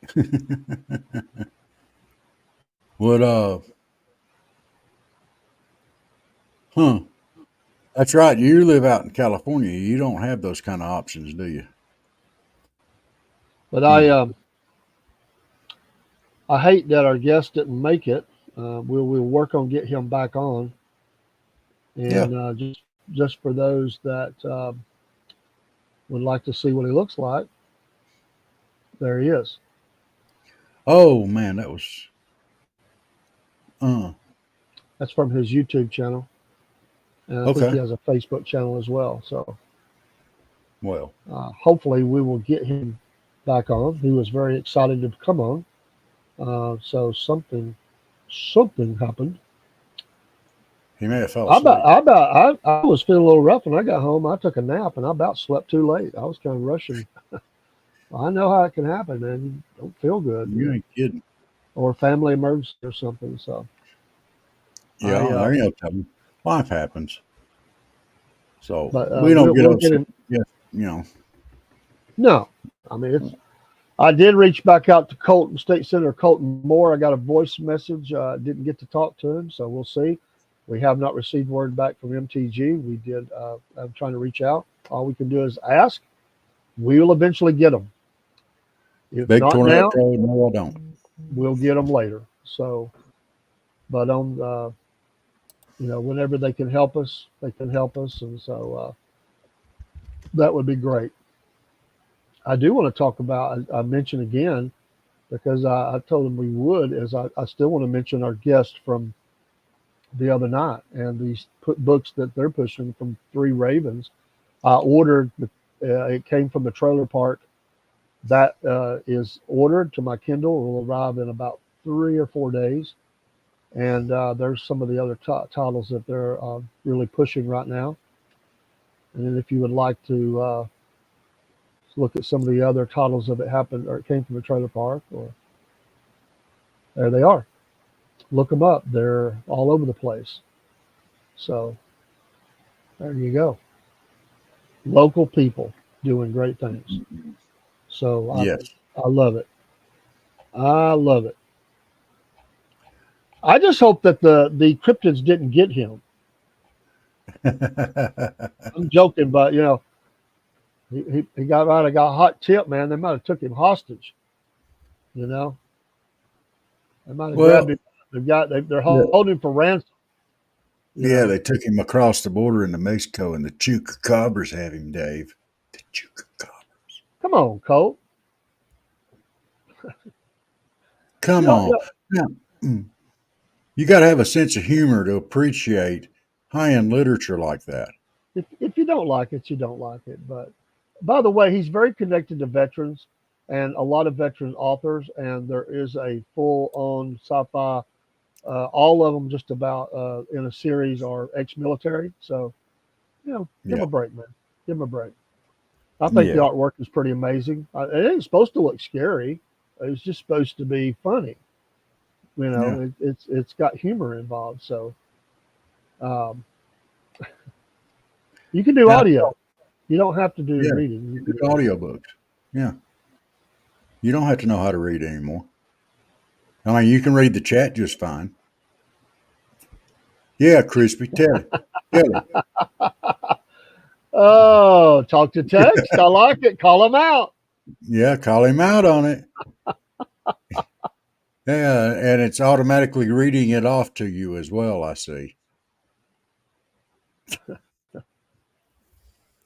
What, that's right. You live out in California. You don't have those kind of options, do you? But Hmm. I hate that our guest didn't make it. We'll work on get him back on, Yeah. and just for those that would like to see what he looks like, there he is. Oh, man, that was, uh, That's from his YouTube channel, and I think he okay. has a Facebook channel as well. So Well, hopefully we will get him back on. He was very excited to come on. So something happened. he may have fell asleep. I was feeling a little rough when I got home. I took a nap and I about slept too late. I was kind of rushing. I know how it can happen, man. You don't feel good, You ain't kidding. or family emergency or something. So I, Yeah, there ain't no telling. Life happens. So but we don't get we'll get upset. him. Yeah, you know. No, I mean it's. I did reach back out to Colton State Senator Colton Moore. I got a voice message. Didn't get to talk to him, so we'll see. We have not received word back from MTG. We did. I'm trying to reach out. All we can do is ask. We will eventually get them. If Big not tornado now, road. No, I don't. we'll get them later. So, but on whenever they can help us, they can help us, and so that would be great. I do want to talk about. I mentioned again because I told them we would. Is I still want to mention our guest from the other night and these books that they're pushing from Three Ravens. I ordered. It came from the trailer park. That is ordered to my Kindle. It will arrive in about 3 or 4 days. And there's some of the other titles that they're really pushing right now. And then if you would like to look at some of the other titles of it happened or it came from the trailer park, or There they are. Look them up. They're all over the place. So there you go. Local people doing great things. So Yes. I love it. I love it. I just hope that the cryptids didn't get him. I'm joking, but he got out. I got a hot tip, man. They might have took him hostage. You know, they might have grabbed Well, him. They're yeah, holding him for ransom. You yeah, know, they took him across the border into Mexico, and the chupacabras have him, Dave. The chupacabras. come on, Colt. You Come know, you on. know, Now, mm, you got to have a sense of humor to appreciate high-end literature like that. if you don't like it, you don't like it. But by the way, he's very connected to veterans and a lot of veteran authors, and there is a full-on sci-fi. All of them just about in a series are ex-military. So give him Yeah, a break, man. Give him a break. I think the yeah, artwork is pretty amazing. It ain't supposed to look scary. It's just supposed to be funny. yeah, It's got humor involved. So um, you can do yeah, audio. You don't have to do yeah. reading. You You can do do audio. audiobooks. Yeah, you don't have to know how to read anymore. I mean, you can read the chat just fine. Yeah, Crispy, tell it. Tell it. Oh, talk to text. I like it. Call him out. Yeah, call him out on it. Yeah, and it's automatically reading it off to you as well, I see.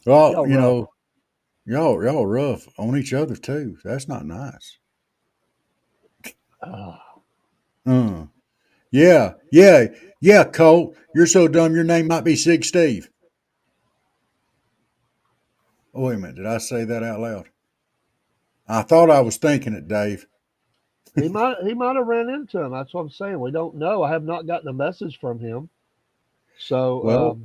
Well, Y'all rough. y'all rough on each other too. That's not nice. Oh, Uh, yeah, yeah, yeah, Colt. You're so dumb your name might be Sig Steve. Oh, wait a minute, did I say that out loud? I thought I was thinking it, Dave. he might have ran into him. That's what I'm saying. We don't know. I have not gotten a message from him. So Well,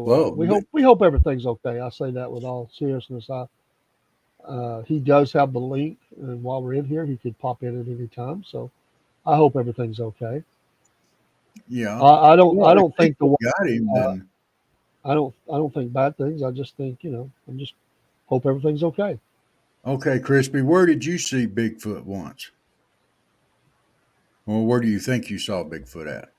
well, we hope everything's okay. I say that with all seriousness. He does have the link, and while we're in here, he could pop in at any time. So I hope everything's okay. yeah. I Well, don't if think people got him, uh, then I don't think bad things. I just think I just hope everything's okay. okay, Crispy. Where did you see Bigfoot once? Or where do you think you saw Bigfoot at?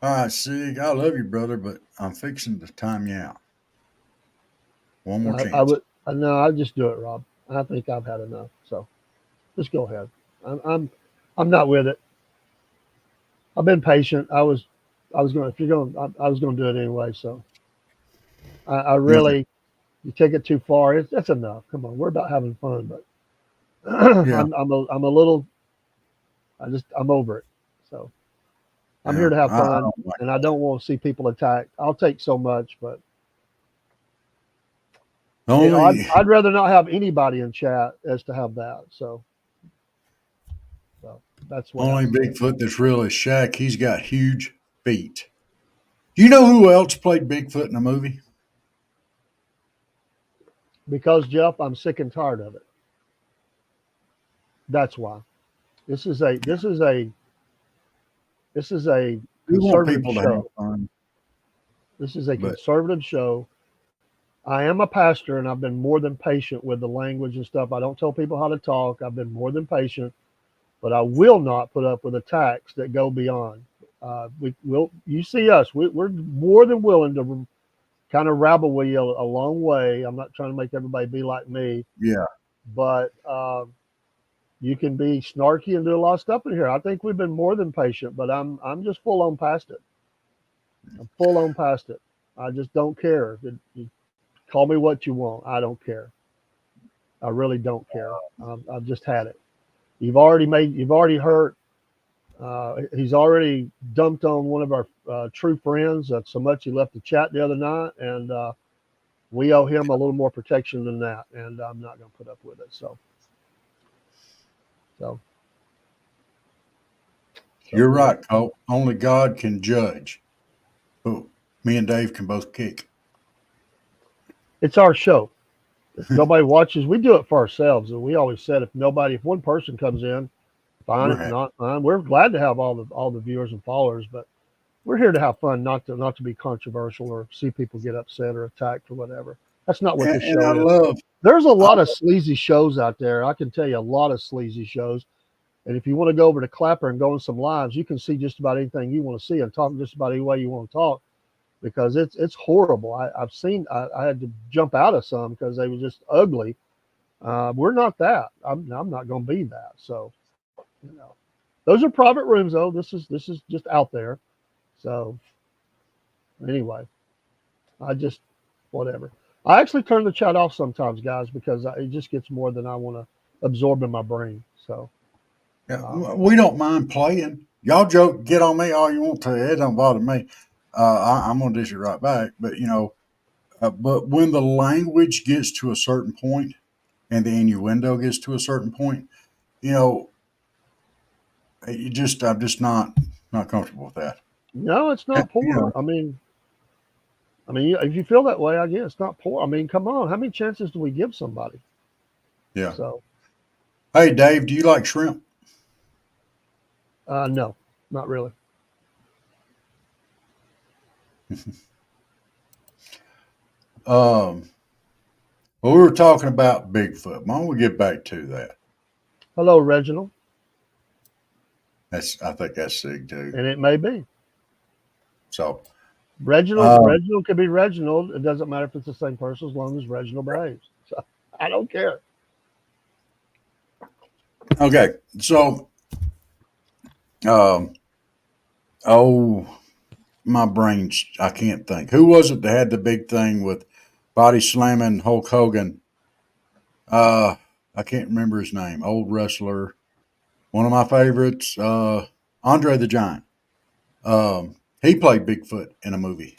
All right, Sig, I love you, brother, but I'm fixing to time you out. One more I chance. would no, I'd just do it, Rob. I think I've had enough. So just go ahead. I'm not with it. I've been patient. I was going if you're going I was going to do it anyway. So I Okay. really you take it too far. That's enough. Come on, we're about having fun, but Yeah. I'm a little I'm over it. So I'm here Yeah. to have I fun, don't like and I don't want to see people attacked. I'll take so much, but only I'd rather not have anybody in chat as to have that. So that's the way I only see it. Bigfoot that's real is Shaq. He's got huge feet. Do you know who else played Bigfoot in a movie? Because Jeff, I'm sick and tired of it. That's why. This is a this is a this is a We want conservative people to have show. fun, This is a but conservative show. I am a pastor, and I've been more than patient with the language and stuff. I don't tell people how to talk. I've been more than patient, but I will not put up with attacks that go beyond. We will. You see us. We're more than willing to kind of rabble with you a long way. I'm not trying to make everybody be like me, yeah, but you can be snarky and do a lot of stuff in here. I think we've been more than patient, but I'm just full on past it. I'm full on past it. I just don't care. You call me what you want. I don't care. I really don't care. I've just had it. You've already hurt. He's already dumped on one of our true friends so much he left the chat the other night, and we owe him a little more protection than that. And I'm not going to put up with it. So, you're yeah. right, Colt. Only God can judge. But me and Dave can both kick. It's our show. If nobody watches, we do it for ourselves. And we always said if one person comes in, fine. We're If happy. not, fine. We're glad to have all the viewers and followers, but we're here to have fun, not to be controversial or see people get upset or attacked or whatever. That's not what this And show I is. love, There's a I, lot of sleazy shows out there. I can tell you a lot of sleazy shows. And if you want to go over to Clapper and go in some lives, you can see just about anything you want to see and talk just about any way you want to talk because it's horrible. I've seen I had to jump out of some because they were just ugly. We're not that. I'm not going to be that. So you know, those are private rooms though. This is just out there. So anyway, I just whatever. I actually turn the chat off sometimes, guys, because it just gets more than I want to absorb in my brain. So yeah, um, we don't mind playing. Y'all joke, get on me all you want to. It don't bother me. I'm gonna dish it right back. But but when the language gets to a certain point and the innuendo gets to a certain point, you know, I'm just not comfortable with that. no, it's not You poor. know, I mean, if you feel that way, I guess it's not poor. I mean, come on, how many chances do we give somebody? yeah. So Hey, Dave, do you like shrimp? no, not really. Um, well, we were talking about Bigfoot. Why don't we get back to that? Hello, Reginald, I think that's Sig too. and it may be So, Reginald. um, Reginald could be Reginald. It doesn't matter if it's the same person as long as Reginald behaves. So I don't care. okay. So, um, oh, my brain's, I can't think. Who was it that had the big thing with body slamming Hulk Hogan? Uh, I can't remember his name. Old wrestler. One of my favorites, Andre the Giant. He played Bigfoot in a movie.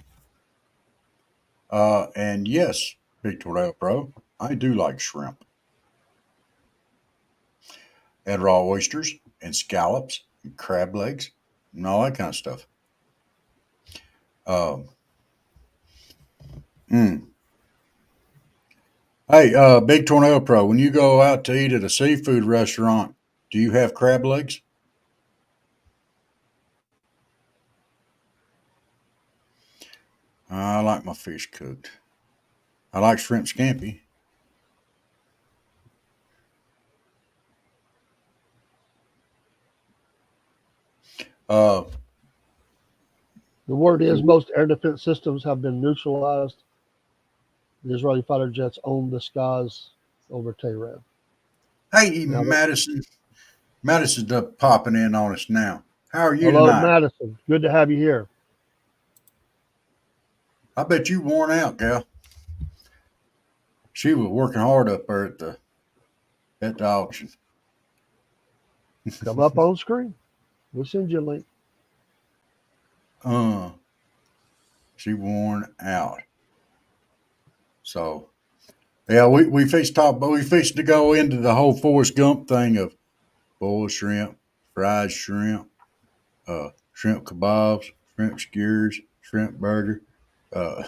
And yes, Big Tornado Pro, I do like shrimp and raw oysters and scallops and crab legs and all that kind of stuff. Um, mm. Hey, Big Tornado Pro, when you go out to eat at a seafood restaurant, do you have crab legs? I like my fish cooked. I like shrimp scampi. Uh, The word is most air defense systems have been neutralized. The Israeli fighter jets own the skies over Tehran. hey, Now, Madison. Madison's up popping in on us now. How are you hello, tonight? Madison. Good to have you here. I bet you worn out, gal. She was working hard up there at the auction. Come up on screen. We'll send you a link. uh, she worn out. So yeah, we fixed top, but we fixed to go into the whole Forrest Gump thing of boiled shrimp, fried shrimp, shrimp kebabs, shrimp skewers, shrimp burger. Uh,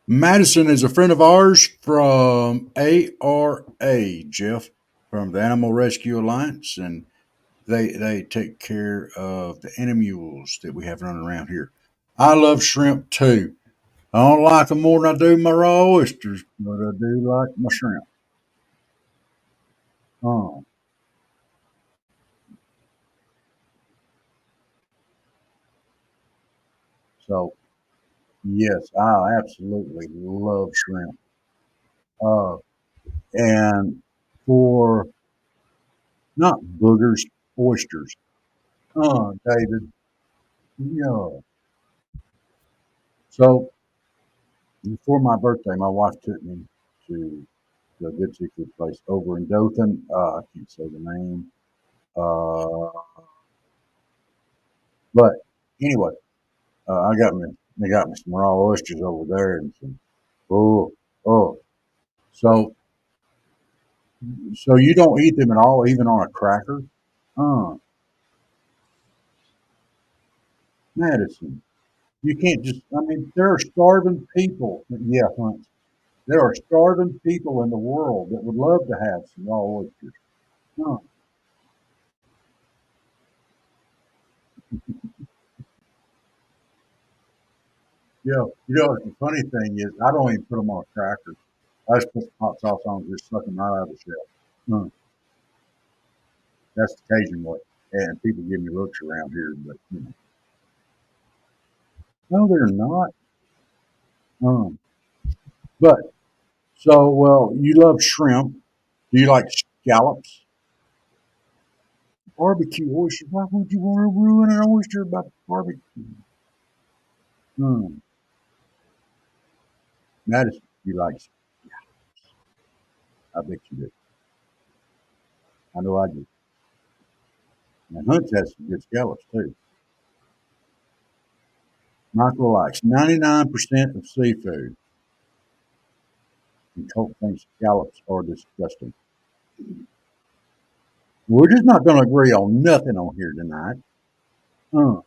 Madison is a friend of ours from ARA, Jeff, from the Animal Rescue Alliance, and they take care of the animals that we have running around here. I love shrimp too. I don't like them more than I do my raw oysters, but I do like my shrimp. Oh, so yes, I absolutely love shrimp. Uh, and for not boogers, oysters. Oh, David, yeah. So for my birthday, my wife took me to the good seafood place over in Dothan. I can't say the name. Uh, but anyway, they got me some raw oysters over there and some, oh, oh. So, so you don't eat them at all, even on a cracker? Uh, Madison. You can't just. I mean, there are starving people. Yeah, Hunt. There are starving people in the world that would love to have some raw oysters. Huh. Yeah. The funny thing is, I don't even put them on a cracker. I just put hot sauce on and just suck them right out of the shell. Huh. That's the Cajun way. And people give me looks around here, but no, they're not. Um, but so well, you love shrimp. Do you like scallops? Barbecue oyster. Why would you want to ruin an oyster about barbecue? Hmm. Madison, you like? I bet you do. I know I do. And Hunt's has some good scallops too. Michael likes 99% of seafood, and Colt thinks scallops are disgusting. We're just not going to agree on nothing on here tonight. Uh.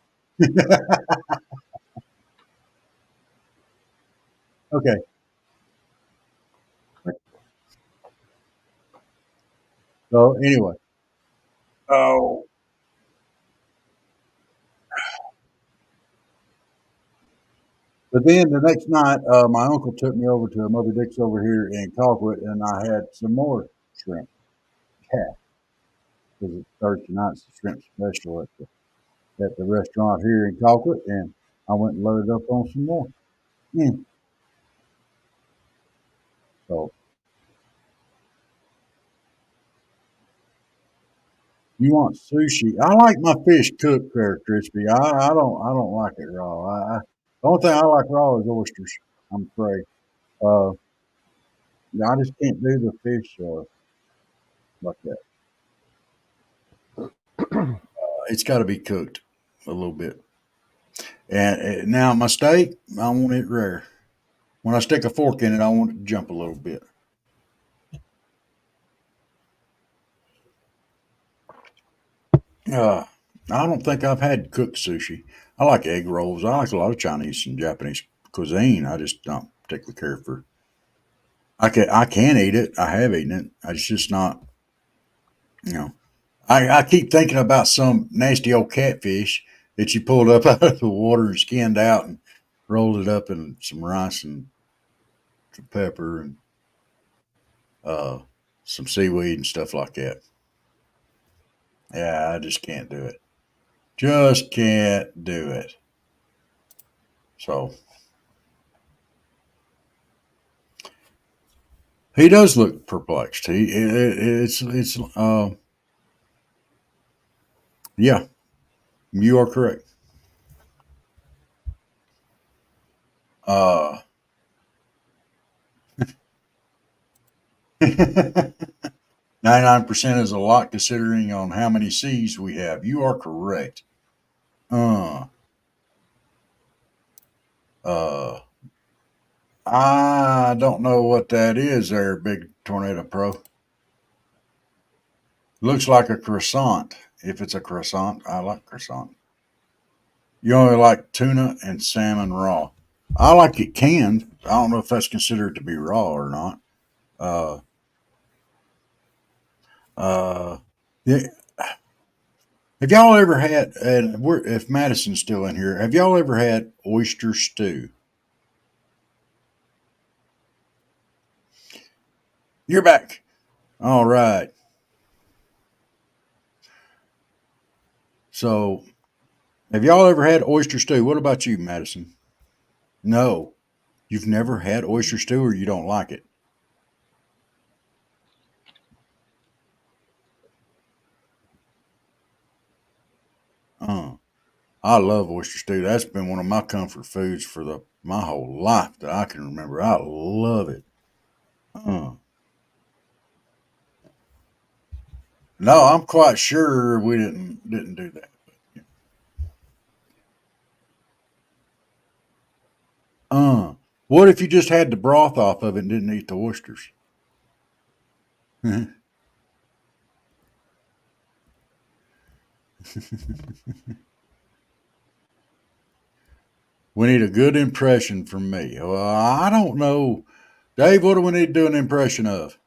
Okay. So anyway, oh, but then the next night, my uncle took me over to Mother Dick's over here in Colquitt, and I had some more shrimp. Yeah, because it's Thursday night's the shrimp special at the restaurant here in Colquitt, and I went and loaded up on some more. Mm. So you want sushi? I like my fish cooked very crispy. I don't like it raw. The only thing I like raw is oysters. I'm afraid. Uh, yeah, I just can't do the fish like that. It's got to be cooked a little bit. And now my steak, I want it rare. When I stick a fork in it, I want it to jump a little bit. Uh, I don't think I've had cooked sushi. I like egg rolls. I like a lot of Chinese and Japanese cuisine. I just don't particularly care for. I can eat it. I have eaten it. It's just not. You know, I keep thinking about some nasty old catfish that you pulled up out of the water and skinned out and rolled it up in some rice and some pepper and uh, some seaweed and stuff like that. Yeah, I just can't do it. Just can't do it. So he does look perplexed. It's yeah, you are correct. Uh 99% is a lot considering on how many C's we have. You are correct. Uh uh I don't know what that is there, big tornado pro. Looks like a croissant. If it's a croissant, I like croissant. You only like tuna and salmon raw. I like it canned. I don't know if that's considered to be raw or not. Uh, uh, yeah. Have y'all ever had? And if Madison's still in here, have y'all ever had oyster stew? You're back. All right. So, have y'all ever had oyster stew? What about you, Madison? No, you've never had oyster stew, or you don't like it. Uh, I love oyster stew. That's been one of my comfort foods for the my whole life that I can remember. I love it. Uh, no, I'm quite sure we didn't do that. Uh, what if you just had the broth off of it and didn't eat the oysters? We need a good impression from me. Well, I don't know. Dave, what do we need to do an impression of?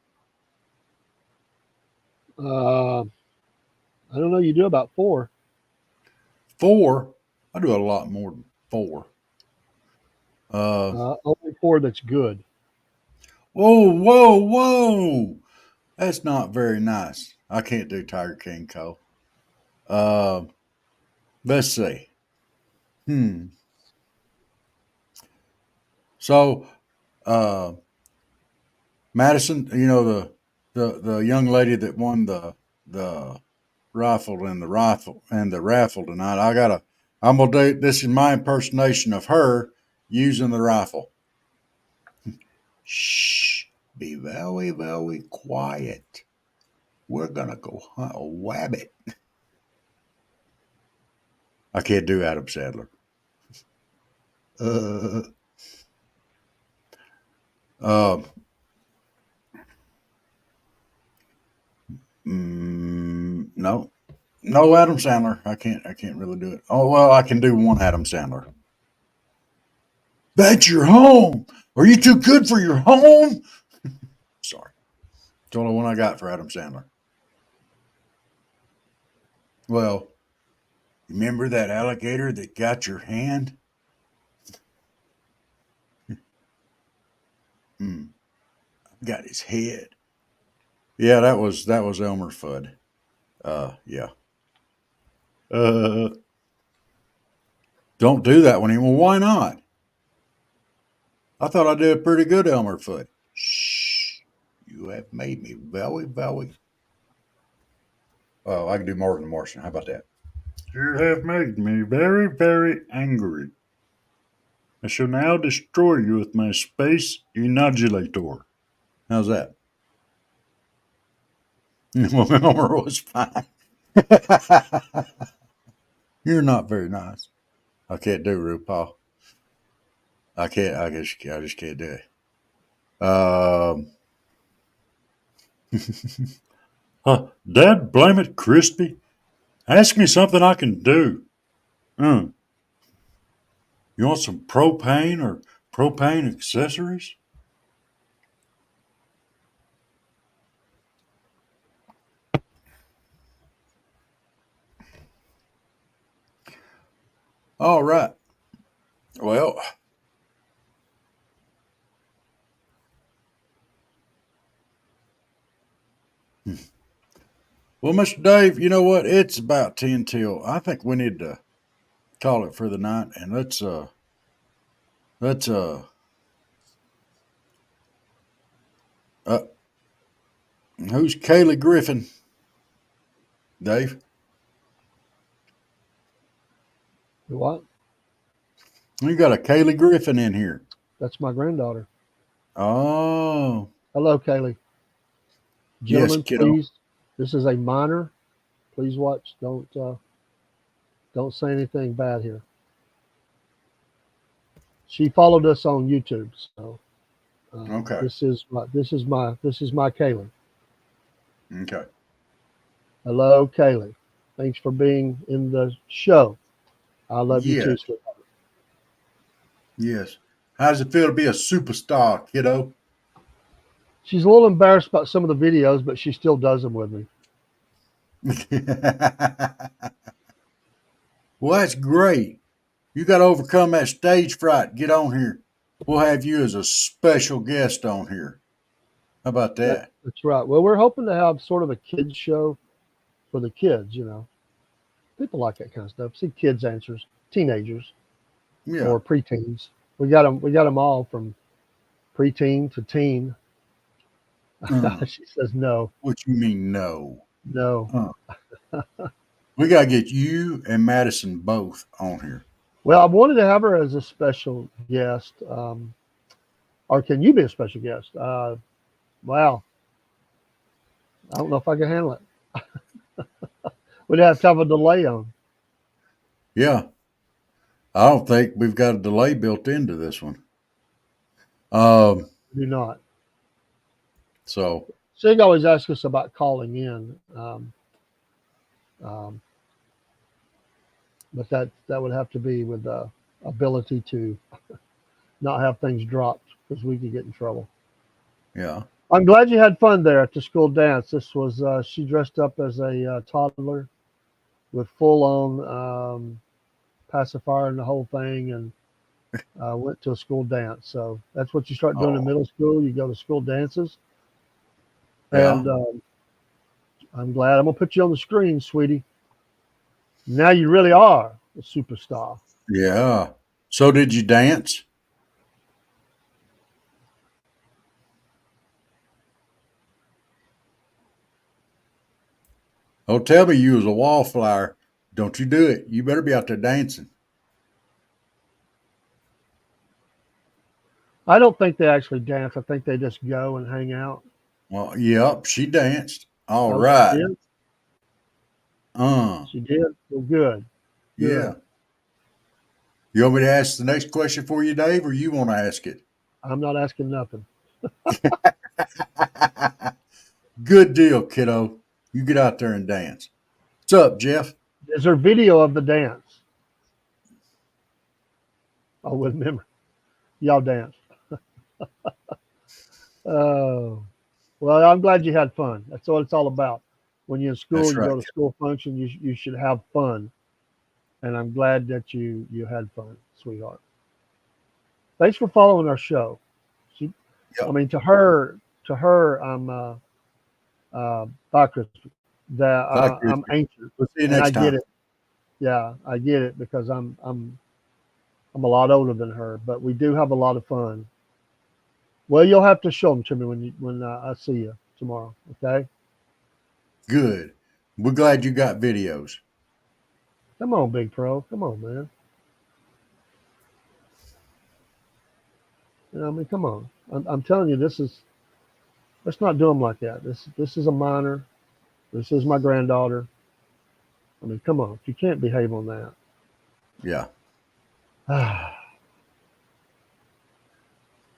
I don't know. You do about 4. 4? I do a lot more than 4. Uh, Only 4 that's good. whoa, whoa, whoa. That's not very nice. I can't do Tiger King Cole. Uh, let's see. Hmm. So, uh, Madison, the young lady that won the raffle tonight. I'm gonna do this is my impersonation of her using the rifle. Shh, be very, very quiet. We're gonna go hunt a rabbit. I can't do Adam Sandler. Uh, uh, no, no Adam Sandler. I can't really do it. Oh well, I can do one Adam Sandler. That's your home. Are you too good for your home? Sorry, it's the only one I got for Adam Sandler. Well, remember that alligator that got your hand? Hmm. Got his head. Yeah, that was Elmer Fudd. Yeah. Uh, don't do that one anymore. Why not? I thought I did a pretty good Elmer Fudd. Shh. You have made me very, very. Oh, I can do Marvin the Martian. How about that? You have made me very, very angry. I shall now destroy you with my space inoculator. How's that? Elmer was fine. You're not very nice. I can't do RuPaul. I can't. I just can't do it. Dad, blame it, Crispy. Ask me something I can do. You want some propane or propane accessories? All right. Well, well, Mr. Dave, you know what? It's about 10 till. I think we need to call it for the night, and let's uh who's Kaylee Griffin? Dave, What? you got a Kaylee Griffin in here. That's my granddaughter. Oh, Hello, Kaylee. yes, Gentlemen, kiddo. please. This is a minor. Please watch. Don't say anything bad here. She followed us on YouTube, so Okay, this is my Kaylee. okay. Hello, Kaylee. Thanks for being in the show. I love you too, Yes, sweetheart. yes. How does it feel to be a superstar, kiddo? She's a little embarrassed about some of the videos, but she still does them with me. Well, that's great. You got to overcome that stage fright. Get on here. We'll have you as a special guest on here. How about that? That's right. Well, we're hoping to have sort of a kids show for the kids. People like that kind of stuff. See kids answers, teenagers Yeah. or preteens. We got them. We got them all from preteen to teen. Uh, She says no, what you mean, no? no. Uh, we got to get you and Madison both on here. Well, I wanted to have her as a special guest, or can you be a special guest? Wow, I don't know if I can handle it. We'd have to have a delay on. Yeah. I don't think we've got a delay built into this one. Um, Do not. so, Sig always asks us about calling in, um, but that would have to be with ability to not have things dropped because we could get in trouble. Yeah. I'm glad you had fun there at the school dance. This was she dressed up as a toddler with full on pacifier and the whole thing, and went to a school dance. So that's what you start doing in Oh, middle school. You go to school dances, yeah. and I'm glad. I'm gonna put you on the screen, sweetie. Now you really are a superstar. Yeah. So did you dance? Oh, tell me you was a wallflower. Don't you do it. You better be out there dancing. I don't think they actually dance. I think they just go and hang out. Well, yep, she danced. All Oh, she right. did. Uh, She did. Well, good, yeah. good. You want me to ask the next question for you, Dave, or you want to ask it? I'm not asking nothing. Good deal, kiddo. You get out there and dance. What's up, Jeff? Is there video of the dance? I would remember. Y'all danced. Oh, well, I'm glad you had fun. That's what it's all about. When you're in school, That's you right. go to school function. You should have fun, and I'm glad that you had fun, sweetheart. Thanks for following our show. She, I Yep. mean, to her, I'm Bacchus, that Bye, I'm Christian. anxious, We'll see you and I next get time. it. Yeah, I get it because I'm a lot older than her, but we do have a lot of fun. Well, you'll have to show them to me when I see you tomorrow. Okay? Good. We're glad you got videos. Come on, big pro. Come on, man. You know, I mean, come on. I'm telling you, this is. Let's not do them like that. This is a minor. This is my granddaughter. I mean, come on. You can't behave on Yeah. that.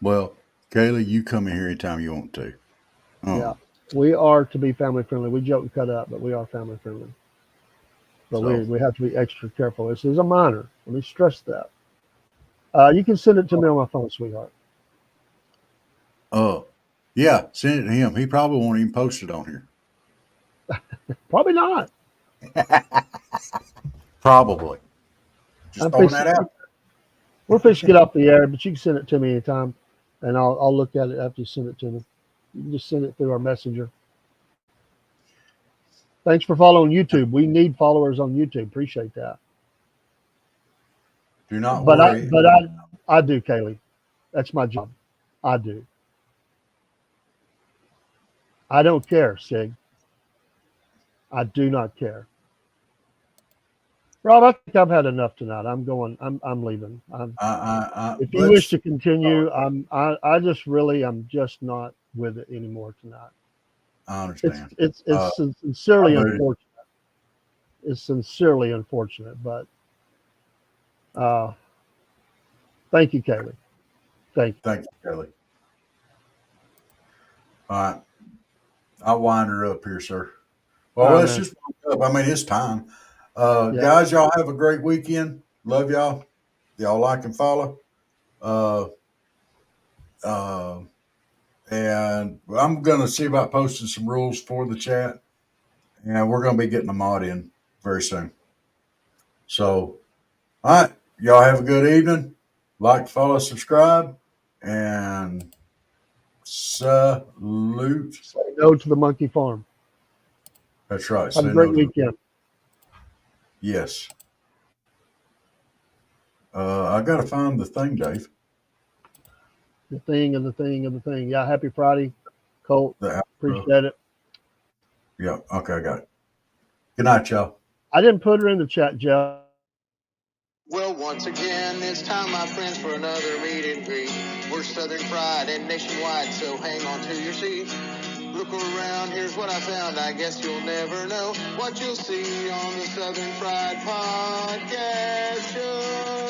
Well, Kaylee, you come in here anytime you want to. Yeah, Uh, we are to be family friendly. We joke and cut up, but we are family friendly. But so, we have to be extra careful. This is a minor. Let me stress that. You can send it to me on my phone, sweetheart. uh, yeah, send it to him. He probably won't even post it on here. Probably not. Probably. Just I'm throwing fixing. that out. We're fixing to get off the air, but you can send it to me anytime, and I'll look at it after you send it to me. You can just send it through our messenger. Thanks for following YouTube. We need followers on YouTube. Appreciate that. Do not But I worry. but I do, Kaylee. That's my job. I do. I don't care, Sig. I do not care. Rob, I think I've had enough tonight. I'm going. I'm leaving. If you wish Let's. to continue, I just really I'm just not with it anymore tonight. I It's understand. it's Uh, it's sincerely I'm ready. unfortunate. It's sincerely unfortunate, but uh, thank you, Kaylee. Thank you. Thank you, Kelly. All right. I'll wind her up here, sir. Well, All right, let's man. just wind up. I mean, it's time. Yeah. Guys, y'all have a great weekend. Love y'all. Y'all like and follow. Uh, uh, and I'm going to see about posting some rules for the chat. And we're going to be getting the mod in very soon. So, all right. Y'all have a good evening. Like, follow, subscribe, and salute. Say no to the monkey farm. That's right. Have a Say no great to the. weekend. Yes. I got to find the thing, Dave. The thing and the thing and the thing. Yeah. Happy Friday, Colt. The outro. Appreciate it. Yeah. Okay. I got it. Good night, y'all. I didn't put her in the chat, Jeff. Well, once again, it's time, my friends, for another meet and greet. We're Southern Fried and nationwide, so hang on to your seat. Look around, here's what I found. I guess you'll never know what you'll see on the Southern Fried Podcast Show.